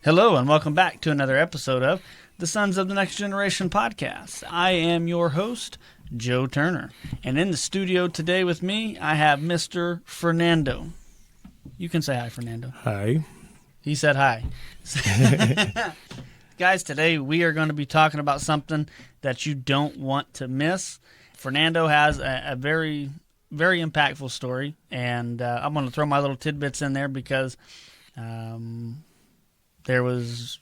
Hello and welcome back to another episode of the Sons of the Next Generation podcast. I am your host, Joe Turner. And in the studio today with me, I have Mr. Fernando. You can say hi, Fernando. Hi. He said hi. Guys, today we are going to be talking about something that you don't want to miss. Fernando has a very, very impactful story, and I'm going to throw my little tidbits in there because there was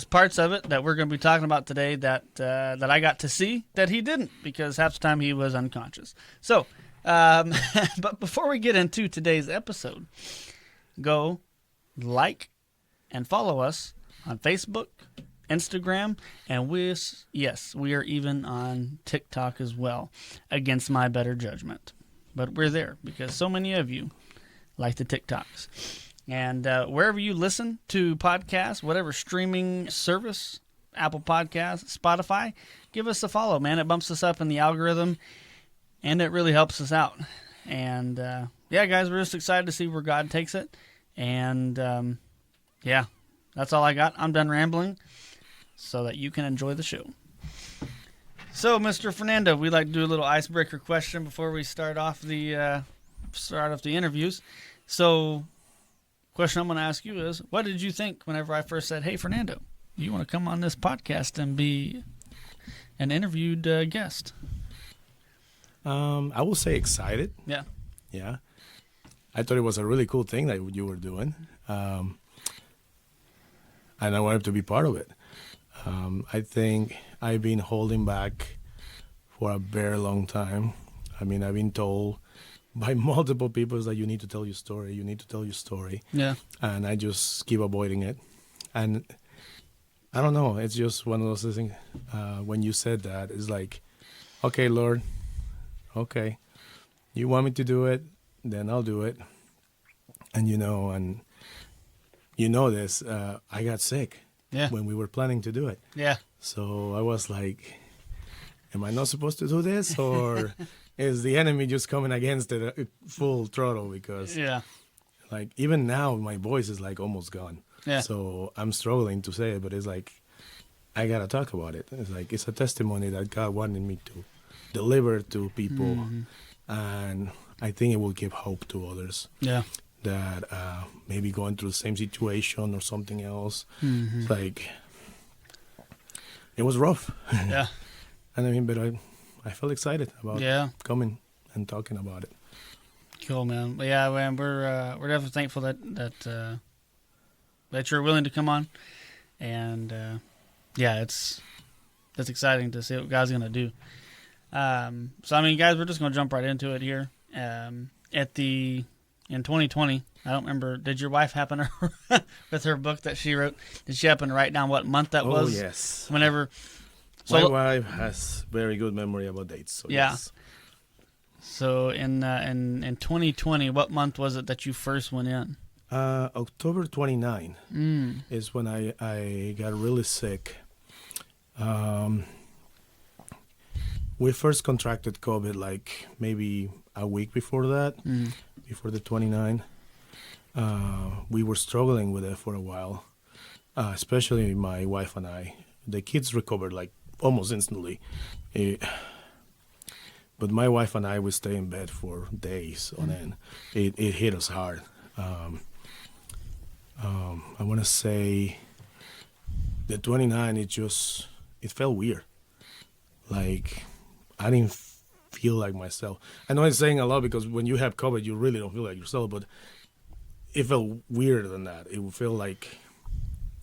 parts of it that we're going to be talking about today that I got to see that he didn't, because half the time he was unconscious. So, but before we get into today's episode, go like and follow us on Facebook, Instagram, and we are even on TikTok as well, against my better judgment. But we're there because so many of you like the TikToks. And wherever you listen to podcasts, whatever streaming service, Apple Podcasts, Spotify, give us a follow, man. It bumps us up in the algorithm, and it really helps us out. And, yeah, guys, we're just excited to see where God takes it. And, yeah, that's all I got. I'm done rambling so that you can enjoy the show. So, Mr. Fernando, we'd like to do a little icebreaker question before we start off the interviews. So, question I'm going to ask you is, what did you think whenever I first said, hey, Fernando, you want to come on this podcast and be an interviewed guest? I will say excited. Yeah. Yeah. I thought it was a really cool thing that you were doing. And I wanted to be part of it. I think I've been holding back for a very long time. I mean, I've been told by multiple people that you need to tell your story. Yeah. And I just keep avoiding it. And I don't know, it's just one of those things. When you said that, it's like, okay, Lord, okay, you want me to do it, then I'll do it. And this, I got sick when we were planning to do it. Yeah. So I was like, am I not supposed to do this? Or is the enemy just coming against it full throttle? Because like even now my voice is like almost gone. Yeah. So I'm struggling to say it, but it's like I gotta talk about it. It's like it's a testimony that God wanted me to deliver to people, and I think it will give hope to others. Yeah. That maybe going through the same situation or something else. Mm-hmm. It's like it was rough. Yeah. And I mean, but I felt excited about coming and talking about it. Cool, man. But yeah, man, we're definitely thankful that you're willing to come on, and it's exciting to see what God's gonna do. So I mean, guys, we're just gonna jump right into it here. In 2020, I don't remember. Did your wife happen to with her book that she wrote? Did she happen to write down what month that was? Oh yes. Whenever. My wife has very good memory about dates. So yeah. Yes. So in 2020, what month was it that you first went in? October 29 is when I got really sick. We first contracted COVID like maybe a week before that, before the 29. We were struggling with it for a while, especially my wife and I. The kids recovered like almost instantly. But my wife and I would stay in bed for days on end. It hit us hard. I want to say the 29, it felt weird. Like I didn't feel like myself. I know I'm saying a lot because when you have COVID, you really don't feel like yourself, but it felt weirder than that. It would feel like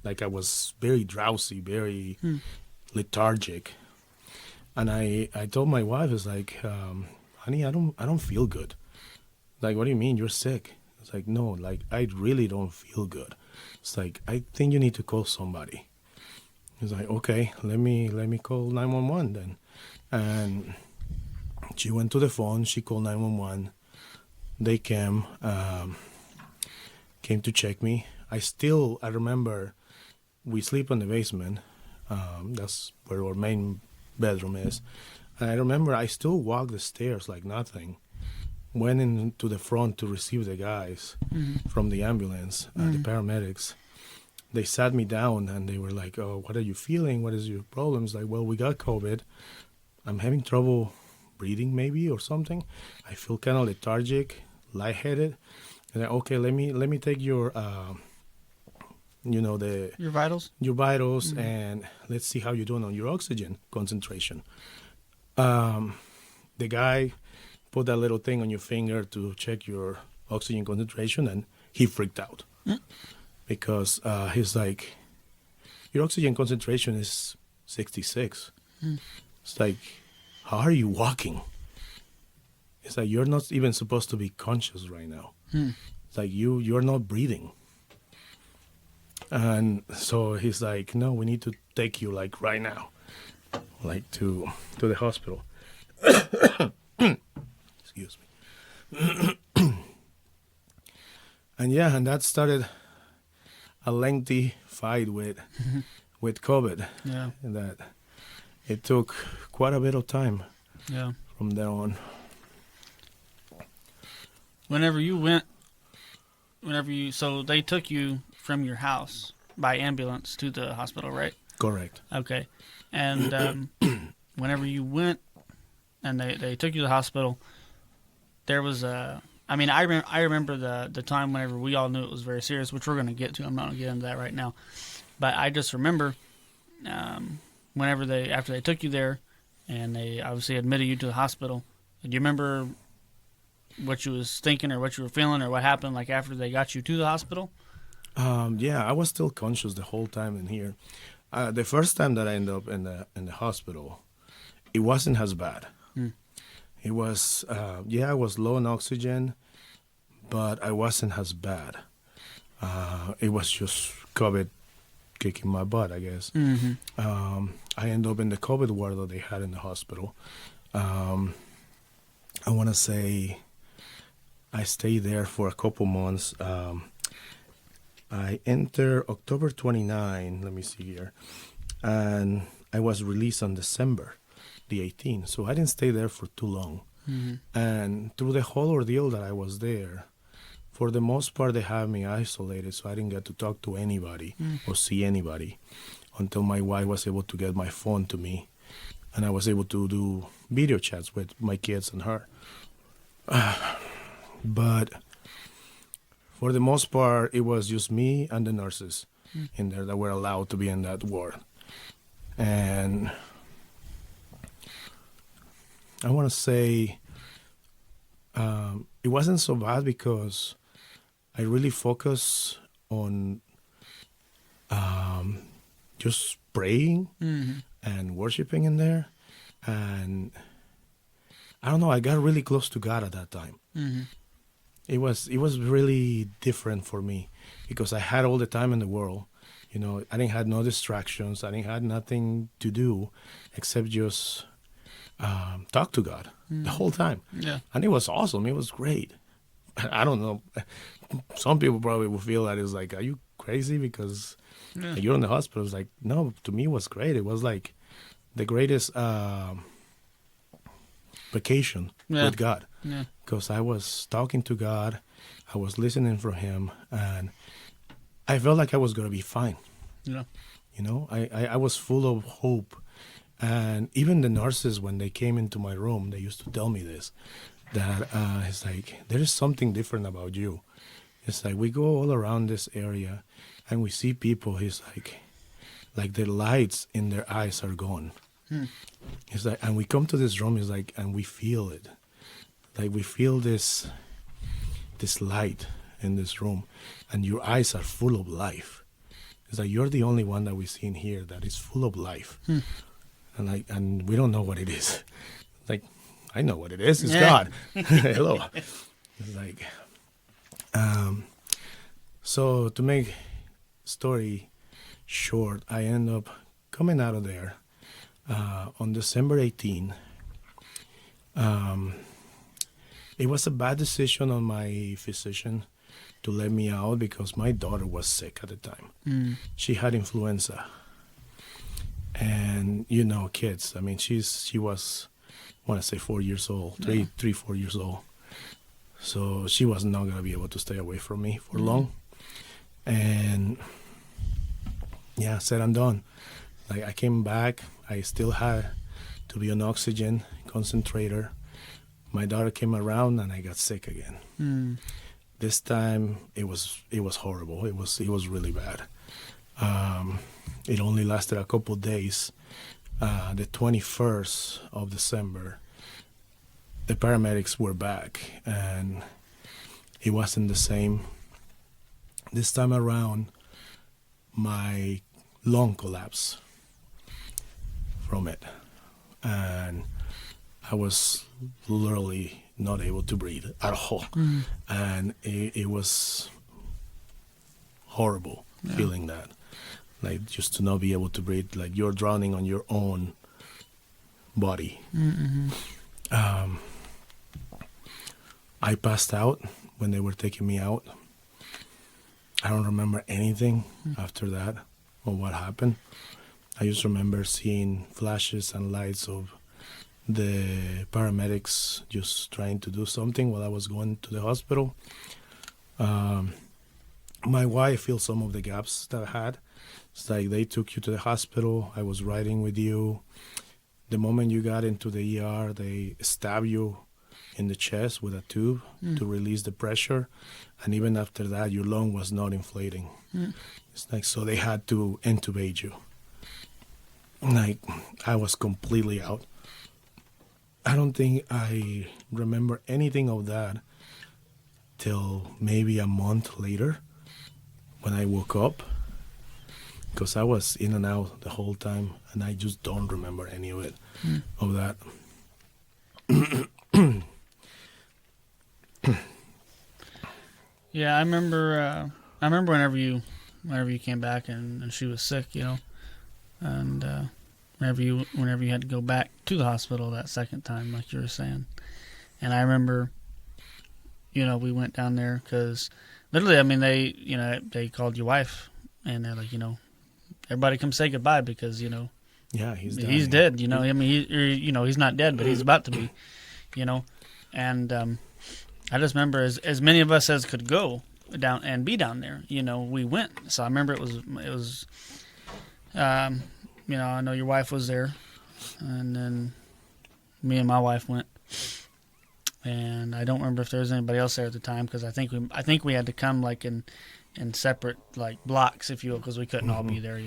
I was very drowsy, very lethargic. And I told my wife, it's like, honey, I don't feel good. Like, what do you mean? You're sick. It's like, no, like I really don't feel good. It's like, I think you need to call somebody. It's like, okay, let me call 911 then. And she went to the phone, she called 911. They came to check me. I remember we sleep in the basement. That's where our main bedroom is. And I remember I still walked the stairs like nothing. Went into the front to receive the guys from the ambulance, the paramedics. they sat me down and they were like, "Oh, what are you feeling? What is your problems?" Like, "Well, we got COVID. I'm having trouble breathing, maybe, or something. I feel kind of lethargic, lightheaded." And then, okay, let me take your, Your vitals. your vitals, and let's see how you're doing on your oxygen concentration. The guy put that little thing on your finger to check your oxygen concentration, and he freaked out because he's like, "Your oxygen concentration is 66." It's like, "How are you walking?" It's like, "You're not even supposed to be conscious right now." It's like, you're not breathing. And so he's like, "No, we need to take you like right now, like to the hospital." Excuse me. And that started a lengthy fight with COVID. Yeah. And that it took quite a bit of time Yeah. from there on. So they took you from your house by ambulance to the hospital, right? Correct. Okay. And whenever you went and they took you to the hospital, there was I remember the time whenever we all knew it was very serious, which we're going to get to. I'm not going to get into that right now. But I just remember after they took you there and they obviously admitted you to the hospital, do you remember what you was thinking or what you were feeling or what happened like after they got you to the hospital? Yeah, I was still conscious the whole time in here. The first time that I ended up in the hospital, it wasn't as bad. It was, I was low on oxygen, but I wasn't as bad. It was just COVID kicking my butt, I guess. I ended up in the COVID ward that they had in the hospital. I want to say I stayed there for a couple months. I entered October 29, let me see here, and I was released on December the 18th, so I didn't stay there for too long. And through the whole ordeal that I was there, for the most part, they had me isolated, so I didn't get to talk to anybody or see anybody until my wife was able to get my phone to me, and I was able to do video chats with my kids and her. But for the most part, it was just me and the nurses in there that were allowed to be in that ward. And I want to say it wasn't so bad because I really focused on just praying and worshiping in there. And I don't know, I got really close to God at that time. It was really different for me because I had all the time in the world. You know, I didn't have no distractions. I didn't have nothing to do except just talk to God the whole time. Yeah. And it was awesome. It was great. I don't know. Some people probably will feel that it's like, are you crazy because you're in the hospital? It's like, no, to me it was great. It was like the greatest vacation with God. Yeah. Because I was talking to God, I was listening for Him, and I felt like I was going to be fine. Yeah. You know, I was full of hope. And even the nurses, when they came into my room, they used to tell me this, that it's like, there is something different about you. It's like we go all around this area and we see people, it's like the lights in their eyes are gone. It's like, and we come to this room, it's like, and we feel it. Like we feel this light in this room, and your eyes are full of life. It's like you're the only one that we see in here that is full of life, and we don't know what it is. Like I know what it is. It's God. Hello. It's like, so to make story short, I end up coming out of there on December 18. It was a bad decision on my physician to let me out because my daughter was sick at the time. She had influenza. And, you know, kids, I mean, she was, I want to say 4 years old, 4 years old. So she was not going to be able to stay away from me for long. And yeah, said and done. Like I came back, I still had to be on oxygen concentrator. My daughter came around and I got sick again. Mm. This time it was horrible. It was really bad. It only lasted a couple of days. The 21st of December, the paramedics were back, and it wasn't the same. This time around, my lung collapsed from it, and I was literally not able to breathe at all. Mm. And it was horrible feeling that. Like, just to not be able to breathe, like you're drowning on your own body. Mm-hmm. I passed out when they were taking me out. I don't remember anything after that or what happened. I just remember seeing flashes and lights of the paramedics just trying to do something while I was going to the hospital. My wife filled some of the gaps that I had. It's like they took you to the hospital. I was riding with you. The moment you got into the ER, they stab you in the chest with a tube to release the pressure. And even after that, your lung was not inflating. It's like, so they had to intubate you. Like, I was completely out. I don't think I remember anything of that till maybe a month later when I woke up, because I was in and out the whole time, and I just don't remember any of it, of that. Yeah, I remember. I remember whenever you came back and she was sick, and whenever you had to go back to the hospital that second time, like you were saying, and I remember, we went down there because literally, I mean, they called your wife and they're like, everybody come say goodbye because Yeah, he's dead. I mean, he's not dead, but he's about to be, and I just remember as many of us as could go down and be down there, we went. So I remember it was, I know your wife was there, and then me and my wife went, and I don't remember if there was anybody else there at the time because I think we had to come like in separate like blocks, if you will, because we couldn't all be there,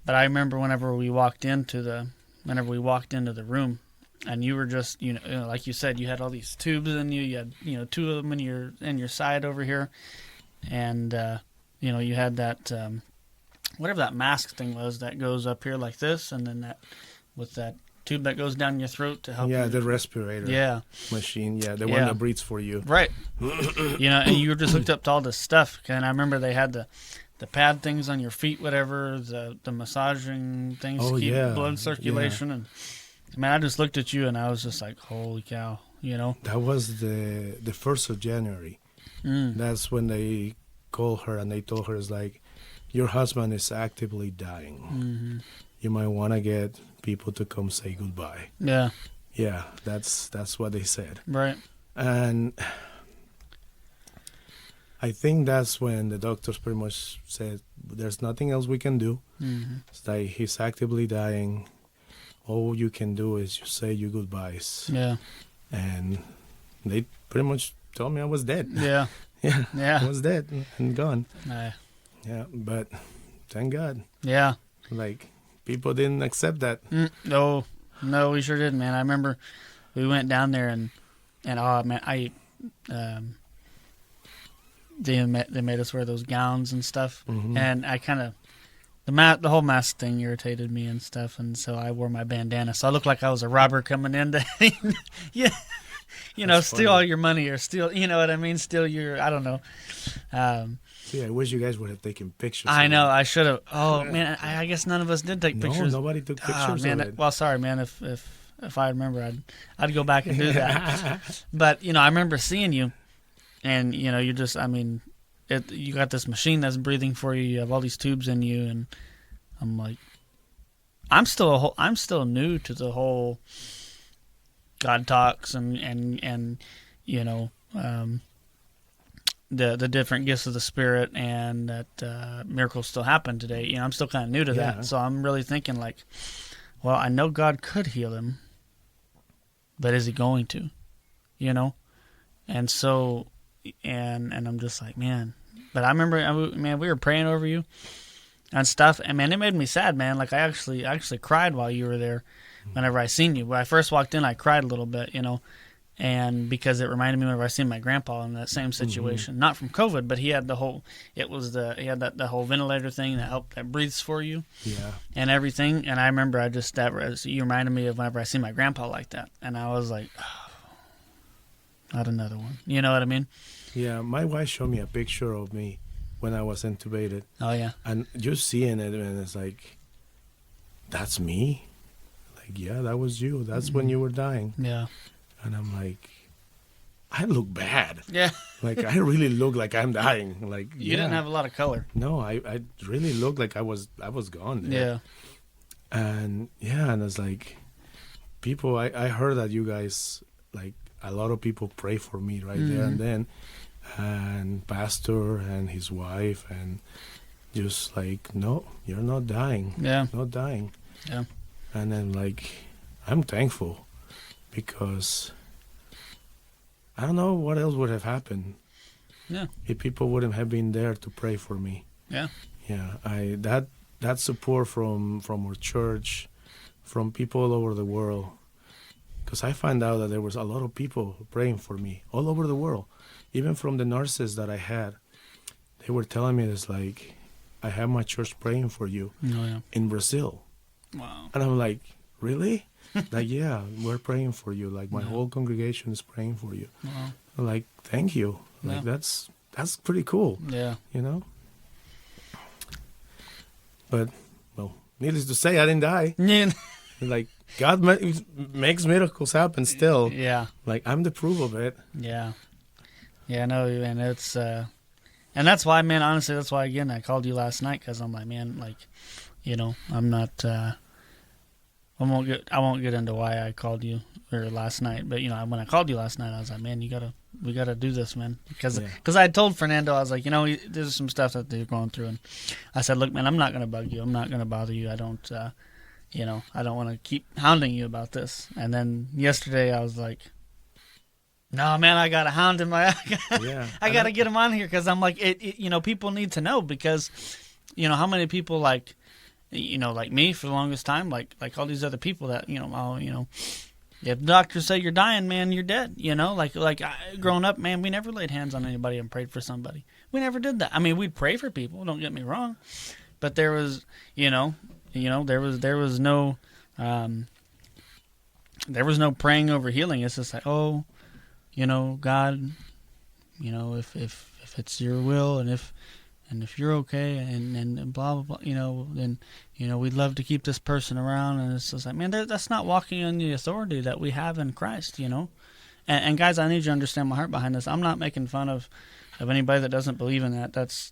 But I remember whenever we walked into the room. And you were just, like you said, you had all these tubes in you. You had, two of them in your side over here, and you had that whatever that mask thing was that goes up here like this, and then that with that tube that goes down your throat to help. Yeah, the respirator. Machine. Yeah, the one that breathes for you. Right. And you were just hooked up to all this stuff. And I remember they had the pad things on your feet, whatever, the massaging things to keep blood circulation and. Man, I just looked at you and I was just like, "Holy cow!" That was the 1st of January. That's when they called her and they told her, "It's like, your husband is actively dying. Mm-hmm. You might want to get people to come say goodbye." Yeah. Yeah, that's what they said. Right. And I think that's when the doctors pretty much said, "There's nothing else we can do." Mm-hmm. It's like he's actively dying. All you can do is just say your goodbyes. Yeah. And they pretty much told me I was dead. Yeah. Yeah. I was dead and gone. Yeah, but thank God. Yeah. Like, people didn't accept that. No, we sure didn't, man. I remember we went down there and oh man, they made us wear those gowns and stuff, and I kind of. The whole mask thing irritated me and stuff, and so I wore my bandana. So I looked like I was a robber coming in to, steal all your money or steal, you know what I mean? Steal your, I don't know. I wish you guys would have taken pictures. I know, I should have. Oh, man, I guess none of us did take pictures. No, nobody took pictures man, of it. Well, sorry, man, if I remember, I'd go back and do that. But, I remember seeing you, and, you're just, I mean... you got this machine that's breathing for you. You have all these tubes in you, and I'm like, I'm still new to the whole God talks and the different gifts of the Spirit and that miracles still happen today. You know, I'm still kind of new to Yeah. that, so I'm really thinking like, well, I know God could heal him, but is he going to? You know, and so and I'm just like, man. But I remember, man, we were praying over you and stuff, and man, it made me sad, man. Like I actually cried while you were there. Whenever I seen you, when I first walked in, I cried a little bit, you know, and because it reminded me whenever I seen my grandpa in that same situation, not from COVID, but he had the whole, he had the whole ventilator thing that breathes for you, Yeah. and everything. And I remember you reminded me of whenever I seen my grandpa like that, and I was like, oh, not another one. You know what I mean? Yeah. My wife showed me a picture of me when I was intubated, Oh yeah, and just seeing it, and it's like, that's me. Like, yeah, that was you. That's when you were dying. yeah, And I'm like, I look bad. yeah. Like, I really look like I'm dying. Like, You didn't have a lot of color. No, I really looked like I was gone there. Yeah, And it's like, people, I heard that you guys, like, a lot of people pray for me right there and then. And pastor and his wife, and just like, no, you're not dying. yeah, Not dying. yeah, And then, like, I'm thankful because I don't know what else would have happened yeah, if people wouldn't have been there to pray for me. yeah, Yeah, that support from our church, from people all over the world, because I found out that there was a lot of people praying for me all over the world, even from the nurses that I had. They were telling me this, like, I have my church praying for you oh yeah. in Brazil. Wow. And I'm like, really? Like, yeah, we're praying for you. Like, my whole congregation is praying for you. Wow. I'm like, thank you. Like, Yeah. that's pretty cool, Yeah. you know? But, well, needless to say, I didn't die. Yeah. Like, God makes miracles happen still. Yeah. Like, I'm the proof of it. Yeah. Yeah, no, and it's and that's why, man, honestly, that's why again I called you last night, cuz I'm like, man, like, you know, I'm not I won't get into why I called you or last night, but you know, when I called you last night, I was like, man, we got to do this, man, because I had told Fernando, I was like, you know, there's some stuff that they're going through, and I said, look, man, I'm not going to bug you. I'm not going to bother you. I don't you know, I don't want to keep hounding you about this. And then yesterday I was like, no, man, I got to hound him. I got to get him on here, because I'm like, you know, people need to know, because, you know, how many people, like, you know, like me for the longest time, like all these other people that, you know, oh, you know, if doctors say you're dying, man, you're dead. You know, growing up, man, we never laid hands on anybody and prayed for somebody. We never did that. I mean, we'd pray for people. Don't get me wrong, but there was, there was no praying over healing. It's just like, oh, you know, God, you know, if it's your will, and if you're okay, and blah blah blah, you know, then, you know, we'd love to keep this person around. And it's just like, man, that's not walking in the authority that we have in Christ, you know. And guys, I need you to understand my heart behind this. I'm not making fun of anybody that doesn't believe in that. That's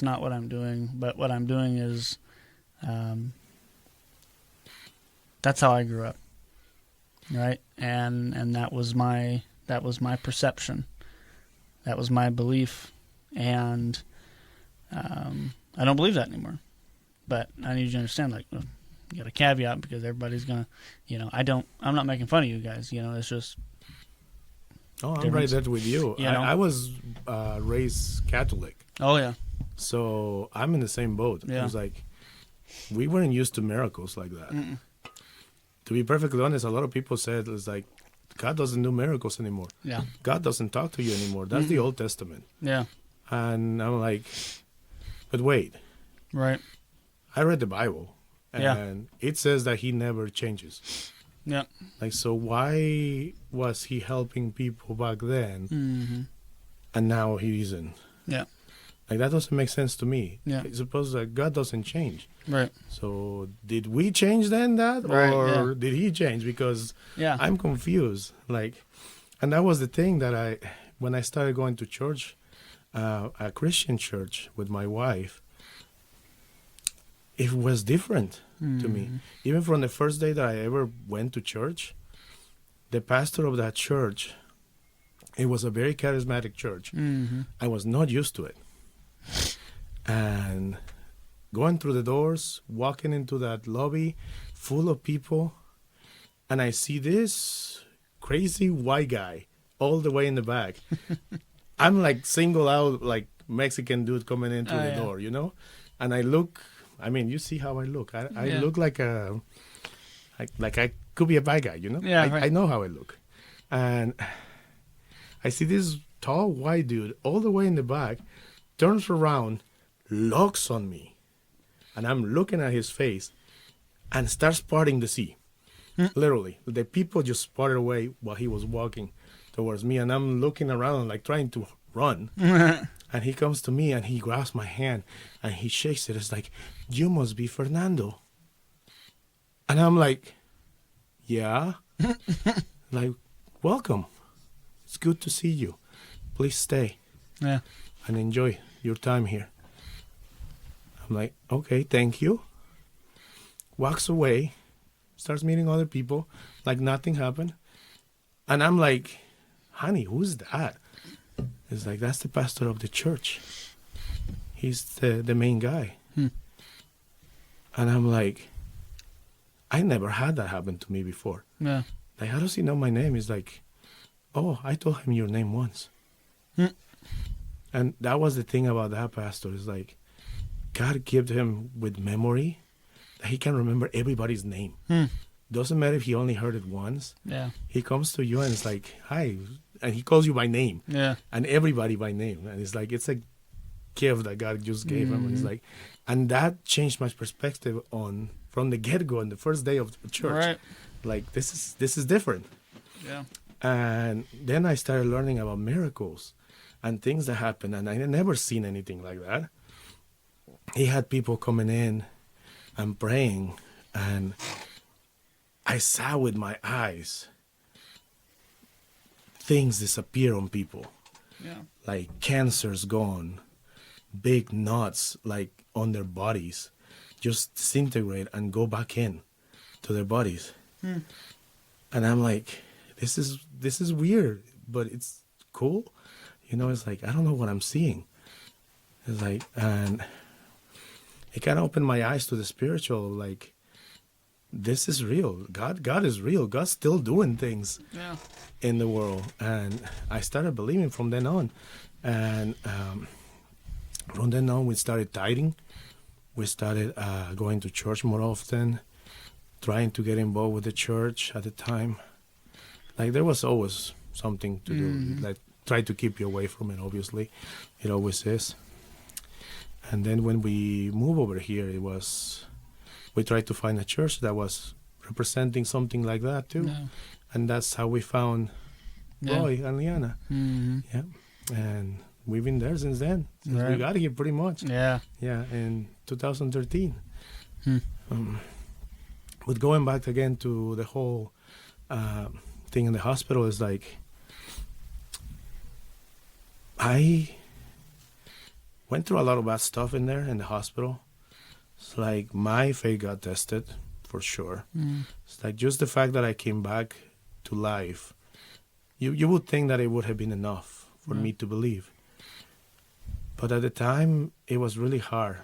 not what I'm doing. But what I'm doing is, that's how I grew up, right? And that was my perception, that was my belief, and I don't believe that anymore. But I need you to understand, like, you got a caveat, because everybody's gonna, you know, I'm not making fun of you guys, you know, it's just. Oh, I'm right there with you. You know? I was raised Catholic. Oh yeah. So I'm in the same boat. Yeah. It was like, we weren't used to miracles like that. Mm-mm. To be perfectly honest, a lot of people said it's like, God doesn't do miracles anymore. Yeah. God doesn't talk to you anymore. That's the Old Testament. Yeah. And I'm like, but wait. Right. I read the Bible, and it says that he never changes. Yeah. Like, so why was he helping people back then, and now he isn't? Yeah. Like, that doesn't make sense to me. Yeah. I suppose that God doesn't change. Right. So did we change then that, Right, or did he change? Because I'm confused. Like, and that was the thing that when I started going to church, a Christian church with my wife, it was different to me. Even from the first day that I ever went to church, the pastor of that church It was a very charismatic church. Mm-hmm. I was not used to it. And going through the doors, walking into that lobby full of people, and I see this crazy white guy all the way in the back. I'm like single out, like Mexican dude coming in through the door, you know? And I look, I mean, you see how I look. I look like I could be a bad guy, you know? Yeah, right. I know how I look. And I see this tall white dude all the way in the back, turns around, looks on me, and I'm looking at his face, and starts parting the sea. Literally, the people just parted away while he was walking towards me, and I'm looking around like trying to run. And he comes to me and he grabs my hand and he shakes it. It's like, you must be Fernando. And I'm like, yeah. Like, welcome. It's good to see you. Please stay. Yeah. And enjoy your time here. I'm like, okay, thank you. Walks away, starts meeting other people, like nothing happened. And I'm like, honey, who's that? It's like, that's the pastor of the church. He's the main guy. And I'm like, I never had that happen to me before. Yeah. Like, how does he know my name? He's like, oh, I told him your name once. And that was the thing about that pastor. Is like, God gave him with memory that he can remember everybody's name. Doesn't matter if he only heard it once. Yeah. He comes to you and it's like, hi. And he calls you by name. Yeah. And everybody by name. And it's like, it's a gift that God just gave him. And it's like, and that changed my perspective on from the get-go on the first day of the church. Right. Like, this is different. Yeah. And then I started learning about miracles and things that happen. And I had never seen anything like that. He had people coming in and praying. And I saw with my eyes things disappear on people. Yeah. Like cancer's gone. Big knots like on their bodies just disintegrate and go back in to their bodies. And I'm like, this is weird, but it's cool. You know, it's like, I don't know what I'm seeing. It's like, and it kind of opened my eyes to the spiritual, like, this is real. God is real. God's still doing things in the world. And I started believing from then on. And from then on, we started tithing. We started going to church more often, trying to get involved with the church at the time. Like, there was always something to do. Like, try to keep you away from it, obviously. It always is. And then when we moved over here, we tried to find a church that was representing something like that too. Yeah. And that's how we found Roy and Liana. Yeah. And we've been there since then. Since we got here pretty much. Yeah. Yeah, in 2013. But going back again to the whole thing in the hospital is like, I went through a lot of bad stuff in there in the hospital. It's like my faith got tested, for sure. It's like just the fact that I came back to life, you would think that it would have been enough for me to believe. But at the time, it was really hard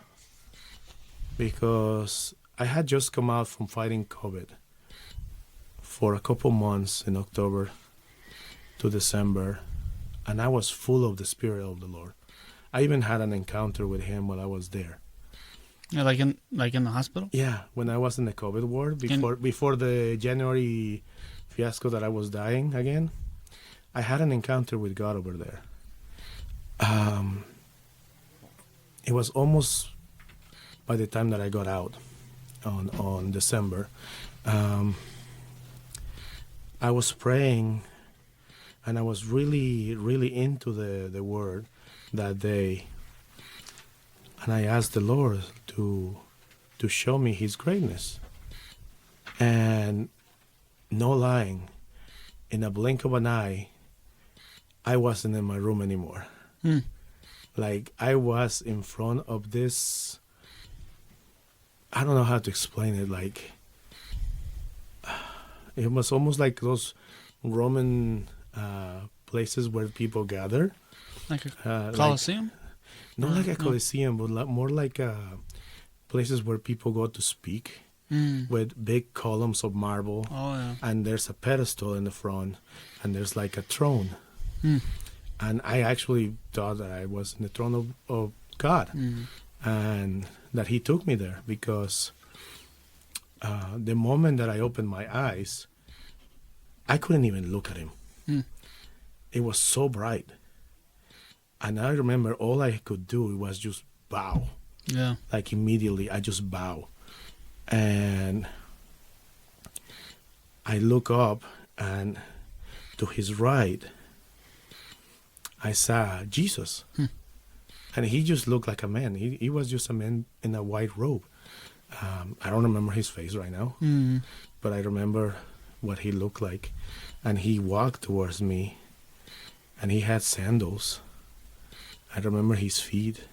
because I had just come out from fighting COVID for a couple months in October to December, and I was full of the Spirit of the Lord. I even had an encounter with Him while I was there. Yeah, like in the hospital? Yeah, when I was in the COVID ward, before the January fiasco that I was dying again, I had an encounter with God over there. It was almost by the time that I got out on December. I was praying, and I was really, really into the Word that day. And I asked the Lord to show me His greatness. And no lying, in a blink of an eye, I wasn't in my room anymore. Like, I was in front of this, I don't know how to explain it. Like, it was almost like those Roman places where people gather. Like a Like, Coliseum? not like a No. coliseum, but more like places where people go to speak, Mm. with big columns of marble, Oh, yeah. and there's a pedestal in the front, and there's like a throne. Mm. And I actually thought that I was in the throne of God, Mm. and that He took me there, because the moment that I opened my eyes, I couldn't even look at Him. Mm. It was so bright. And I remember all I could do was just bow. Yeah. Like immediately, I just bow. And I look up, and to His right, I saw Jesus. Hmm. And He just looked like a man. He was just a man in a white robe. I don't remember his face right now, Mm. but I remember what he looked like. And He walked towards me, and He had sandals. I remember His feet.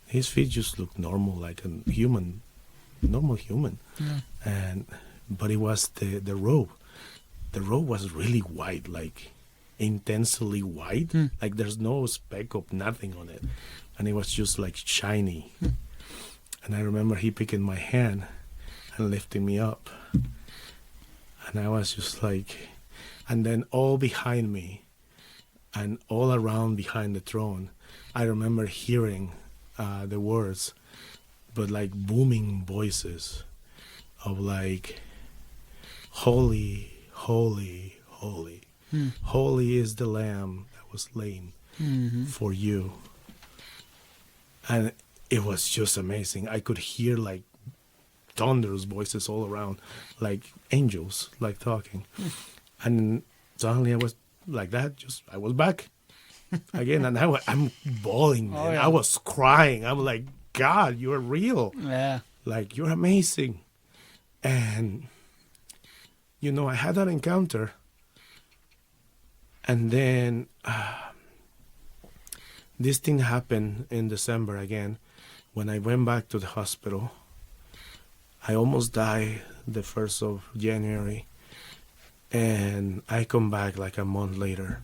His feet just looked normal, like a human, normal human. Yeah. But it was the robe. The robe was really white, like intensely white. Hmm. Like there's no speck of nothing on it. And it was just like shiny. And I remember He picking my hand and lifting me up. And I was just like, and then all behind me and all around behind the throne, I remember hearing the words, but like booming voices of like, holy, holy, holy. Hmm. Holy is the Lamb that was slain Mm-hmm. for you. And it was just amazing. I could hear like thunderous voices all around, like angels, like talking. And suddenly I was like that, just I was back again. And I'm bawling, man. Oh, yeah. I was crying. I'm like, God, you're real. Yeah. Like, you're amazing. And, I had that encounter. And then this thing happened in December again. When I went back to the hospital, I almost died the 1st of January. And I come back like a month later.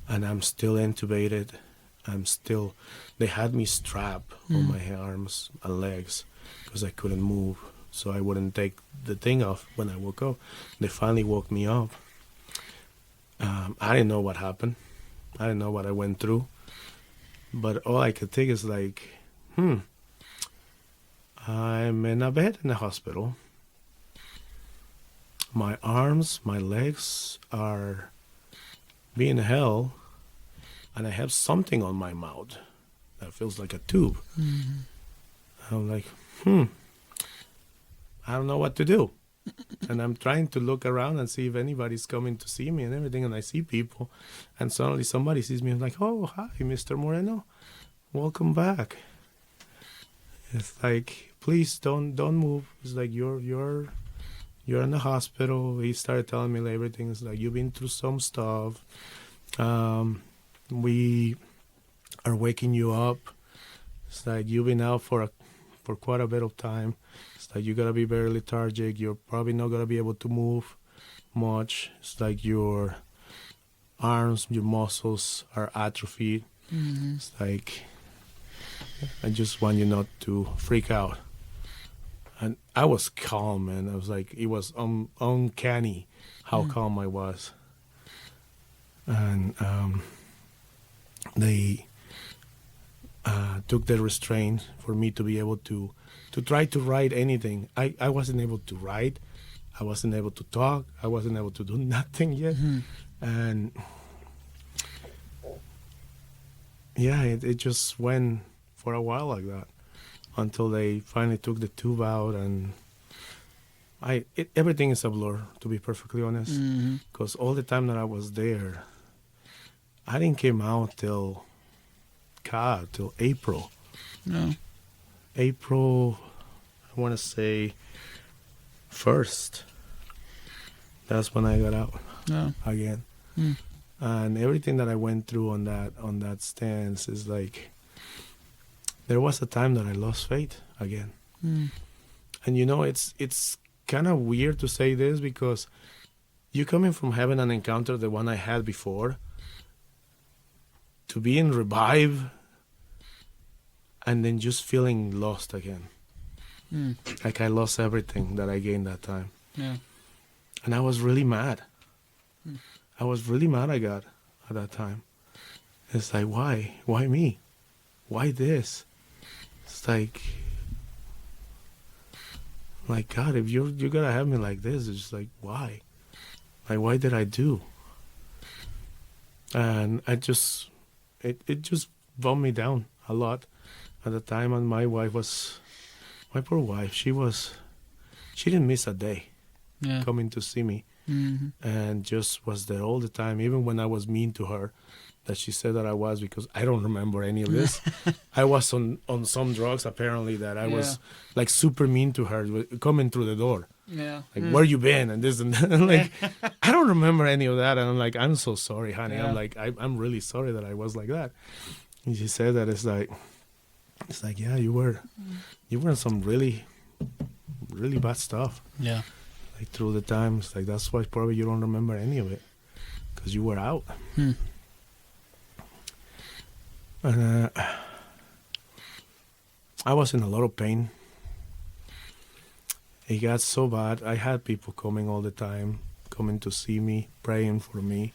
And I'm still intubated. They had me strapped on my arms and legs because I couldn't move. So I wouldn't take the thing off when I woke up. They finally woke me up. I didn't know what happened. I didn't know what I went through. But all I could think is like, I'm in a bed in the hospital. My arms, my legs are being held, and I have something on my mouth that feels like a tube. Mm-hmm. I'm like, I don't know what to do. And I'm trying to look around and see if anybody's coming to see me and everything. And I see people. And suddenly somebody sees me and like, oh, hi, Mr. Moreno. Welcome back. It's like, please don't move. It's like, you're in the hospital. He started telling me everything. It's like, you've been through some stuff. We are waking you up. It's like, you've been out for quite a bit of time. It's like, you gotta be very lethargic. You're probably not gonna be able to move much. It's like your arms, your muscles are atrophied. Mm-hmm. It's like, I just want you not to freak out. And I was calm, man. I was like, it was uncanny how calm I was. And they took the restraint for me to be able to try to write anything. I wasn't able to write. I wasn't able to talk. I wasn't able to do nothing yet. Mm-hmm. And yeah, it just went for a while like that until they finally took the tube out. And everything is a blur, to be perfectly honest. Because all the time that I was there, I didn't come out till April. No. April, I want to say 1st. That's when I got out again. And everything that I went through on that stance is like, there was a time that I lost faith again. And it's kind of weird to say this because you're coming from having an encounter, the one I had before, to being revived and then just feeling lost again. Like I lost everything that I gained that time. Yeah. And I was really mad. I was really mad at God at that time. It's like, why? Why me? Why this? It's like God, if you're gonna have me like this, it's just like, why? Like, why did I do? And it just bummed me down a lot at the time. And my poor wife, she didn't miss a day Yeah. coming to see me, and just was there all the time, even when I was mean to her, that she said that I was, because I don't remember any of this. I was on some drugs apparently, that I was like super mean to her coming through the door. Yeah. Like, where you been and this and that. Like, I don't remember any of that. And I'm like, I'm so sorry, honey. Yeah. I'm like, I'm really sorry that I was like that. And she said that it's like, yeah, you were in some really, really bad stuff. Yeah. Like through the times, like that's why probably you don't remember any of it, because you were out. And I was in a lot of pain. It got so bad. I had people coming all the time, coming to see me, praying for me.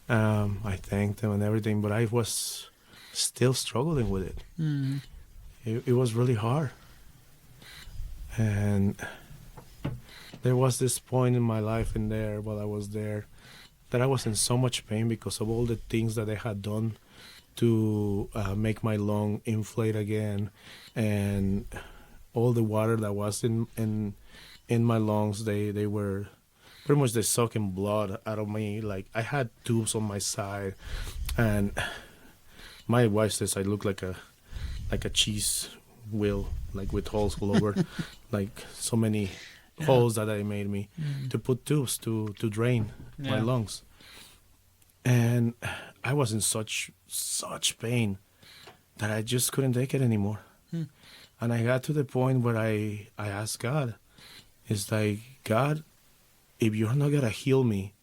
I thanked them and everything, but I was still struggling with it. It was really hard. And there was this point in my life in there, while I was there, that I was in so much pain because of all the things that I had done to make my lung inflate again, and all the water that was in my lungs, they were pretty much, they sucking blood out of me. Like, I had tubes on my side, and my wife says I look like a cheese wheel, like with holes all over, like so many holes that they made me to put tubes to drain my lungs. And I was in such pain that I just couldn't take it anymore. And I got to the point where I asked God, it's like, God, if you're not going to heal me,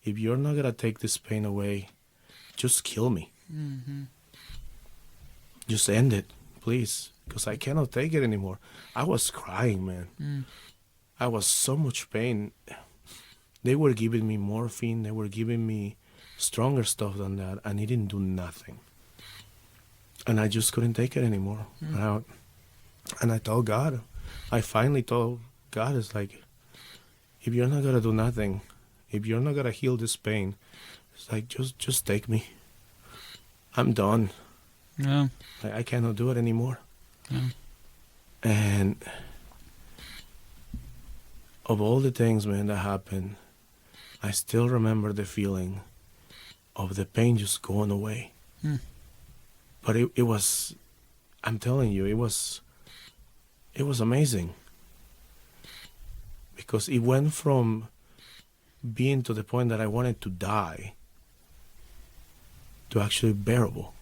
if you're not going to take this pain away, just kill me. Just end it, please, because I cannot take it anymore. I was crying, man. I was so much pain. They were giving me morphine. They were giving me stronger stuff than that, and it didn't do nothing. And I just couldn't take it anymore. And I told God, I finally told God, it's like, if you're not going to do nothing, if you're not going to heal this pain, it's like, just take me. I'm done. Yeah. I cannot do it anymore. Yeah. And of all the things, man, that happened, I still remember the feeling of the pain just going away. But it was, I'm telling you, it was amazing. Because it went from being to the point that I wanted to die to actually bearable.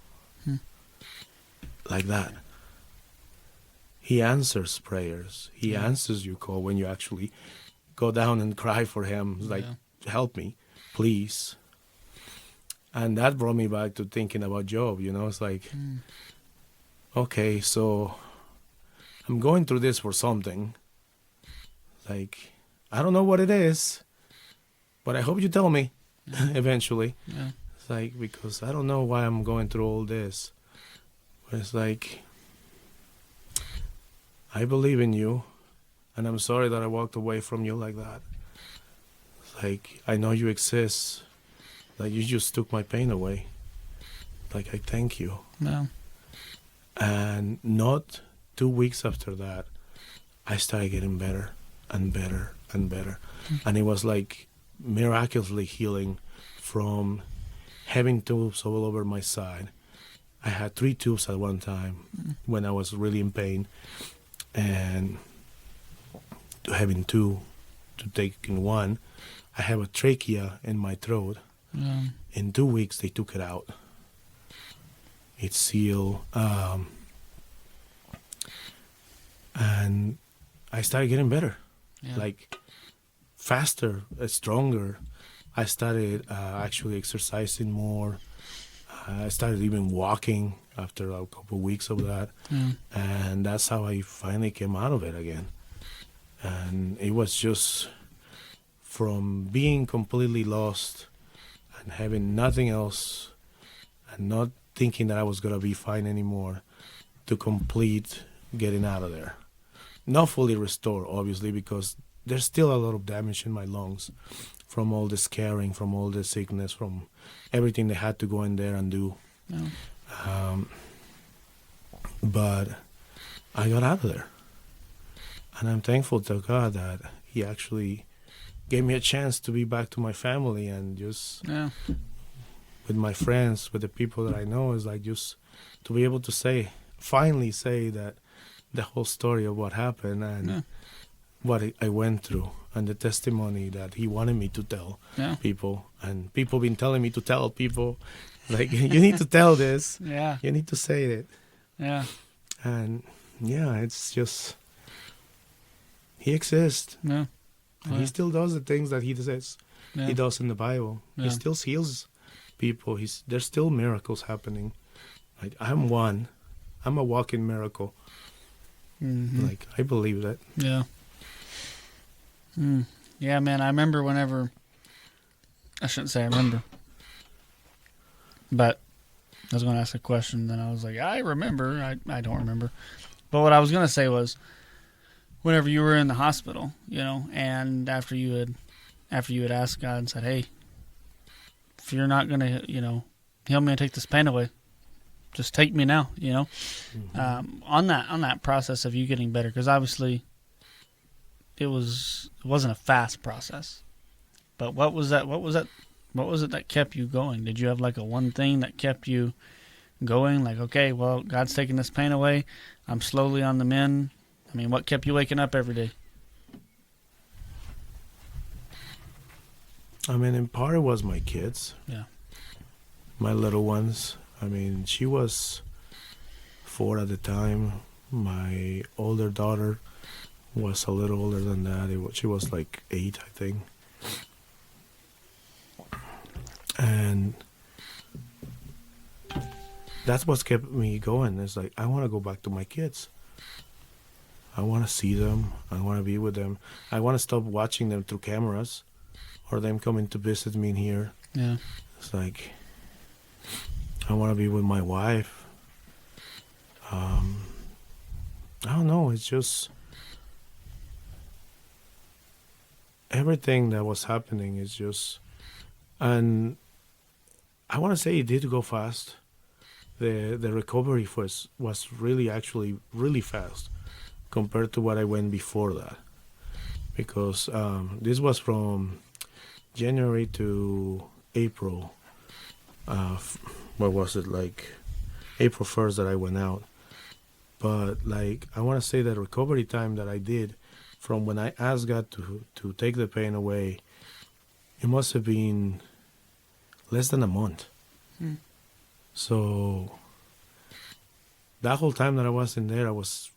Like that. He answers prayers. He answers your call when you actually go down and cry for him. Like, help me, please. And that brought me back to thinking about Job. It's like, okay, so I'm going through this for something. Like, I don't know what it is, but I hope you tell me eventually. Yeah. It's like, because I don't know why I'm going through all this. But it's like, I believe in you, and I'm sorry that I walked away from you like that. It's like, I know you exist. Like, you just took my pain away. Like, I thank you. No. And not 2 weeks after that, I started getting better and better and better. And it was like miraculously healing from having tubes all over my side. I had 3 tubes at one time when I was really in pain. And to having 2, to taking 1, I have a trachea in my throat. In 2 weeks, they took it out. It's sealed. And I started getting better. Like, faster, stronger. I started actually exercising more. I started even walking after a couple of weeks of that, and that's how I finally came out of it again. And it was just from being completely lost and having nothing else and not thinking that I was gonna be fine anymore to complete getting out of there. Not fully restored, obviously, because there's still a lot of damage in my lungs from all the scarring, from all the sickness, from everything they had to go in there and do. But I got out of there. And I'm thankful to God that He actually gave me a chance to be back to my family and just with my friends, with the people that I know, is like just to be able to finally say that the whole story of what happened and what I went through and the testimony that He wanted me to tell people. And people been telling me to tell people, like, you need to tell this. Yeah. You need to say it. Yeah. And it's just, He exists. Yeah. And He still does the things that He says He does in the Bible. Yeah. He still heals people. There's still miracles happening. Like, I'm a walking miracle. Mm-hmm. Like, I believe that. Yeah. Yeah, man, I remember whenever, I shouldn't say I remember, but I was going to ask a question, then I was like, I remember, I don't remember. But what I was going to say was, whenever you were in the hospital, and after you had asked God and said, hey, if you're not going to, heal me and take this pain away, just take me now, on that process of you getting better, because obviously it wasn't a fast process, but what was it that kept you going? Did you have like a one thing that kept you going? Like, okay, well, God's taking this pain away, I'm slowly on the mend. I mean, what kept you waking up every day? I mean, in part it was my kids. Yeah. My little ones. I mean, she was 4 at the time. My older daughter was a little older than that. She was like 8, I think. And that's what kept me going. It's like, I want to go back to my kids. I want to see them. I want to be with them. I want to stop watching them through cameras or them coming to visit me in here. Yeah. It's like, I want to be with my wife. I don't know. It's just everything that was happening is just, and I want to say it did go fast. The recovery was really actually really fast compared to what I went before that, because this was from January to April. What was it, like April 1st that I went out. But like, I want to say that recovery time that I did from when I asked God to take the pain away, it must have been less than a month. So that whole time that I was in there, I was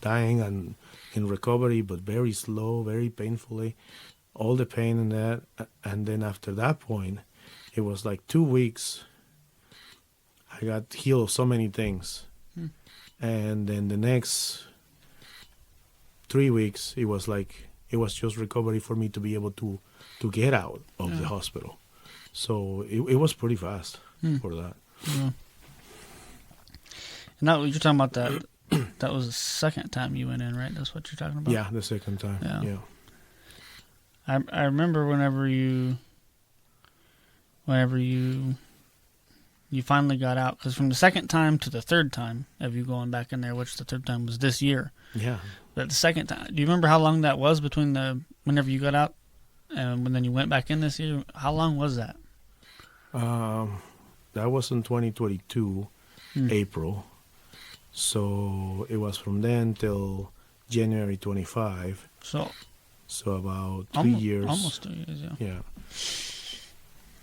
dying and in recovery, but very slow, very painfully, all the pain in that. And then after that point, it was like 2 weeks. I got healed of so many things. And then the next 3 weeks, it was just recovery for me to be able to get out of the hospital. So it was pretty fast for that. Yeah. And that, you're talking about that was the second time you went in, right? That's what you're talking about? Yeah, the second time. Yeah. I remember whenever you finally got out, because from the second time to the third time of you going back in there, which the third time was this year. Yeah. But the second time, do you remember how long that was between whenever you got out and when then you went back in this year? How long was that? That was in 2022, April. So it was from then till January 25. So about 3 years. Almost 2 years, yeah. Yeah.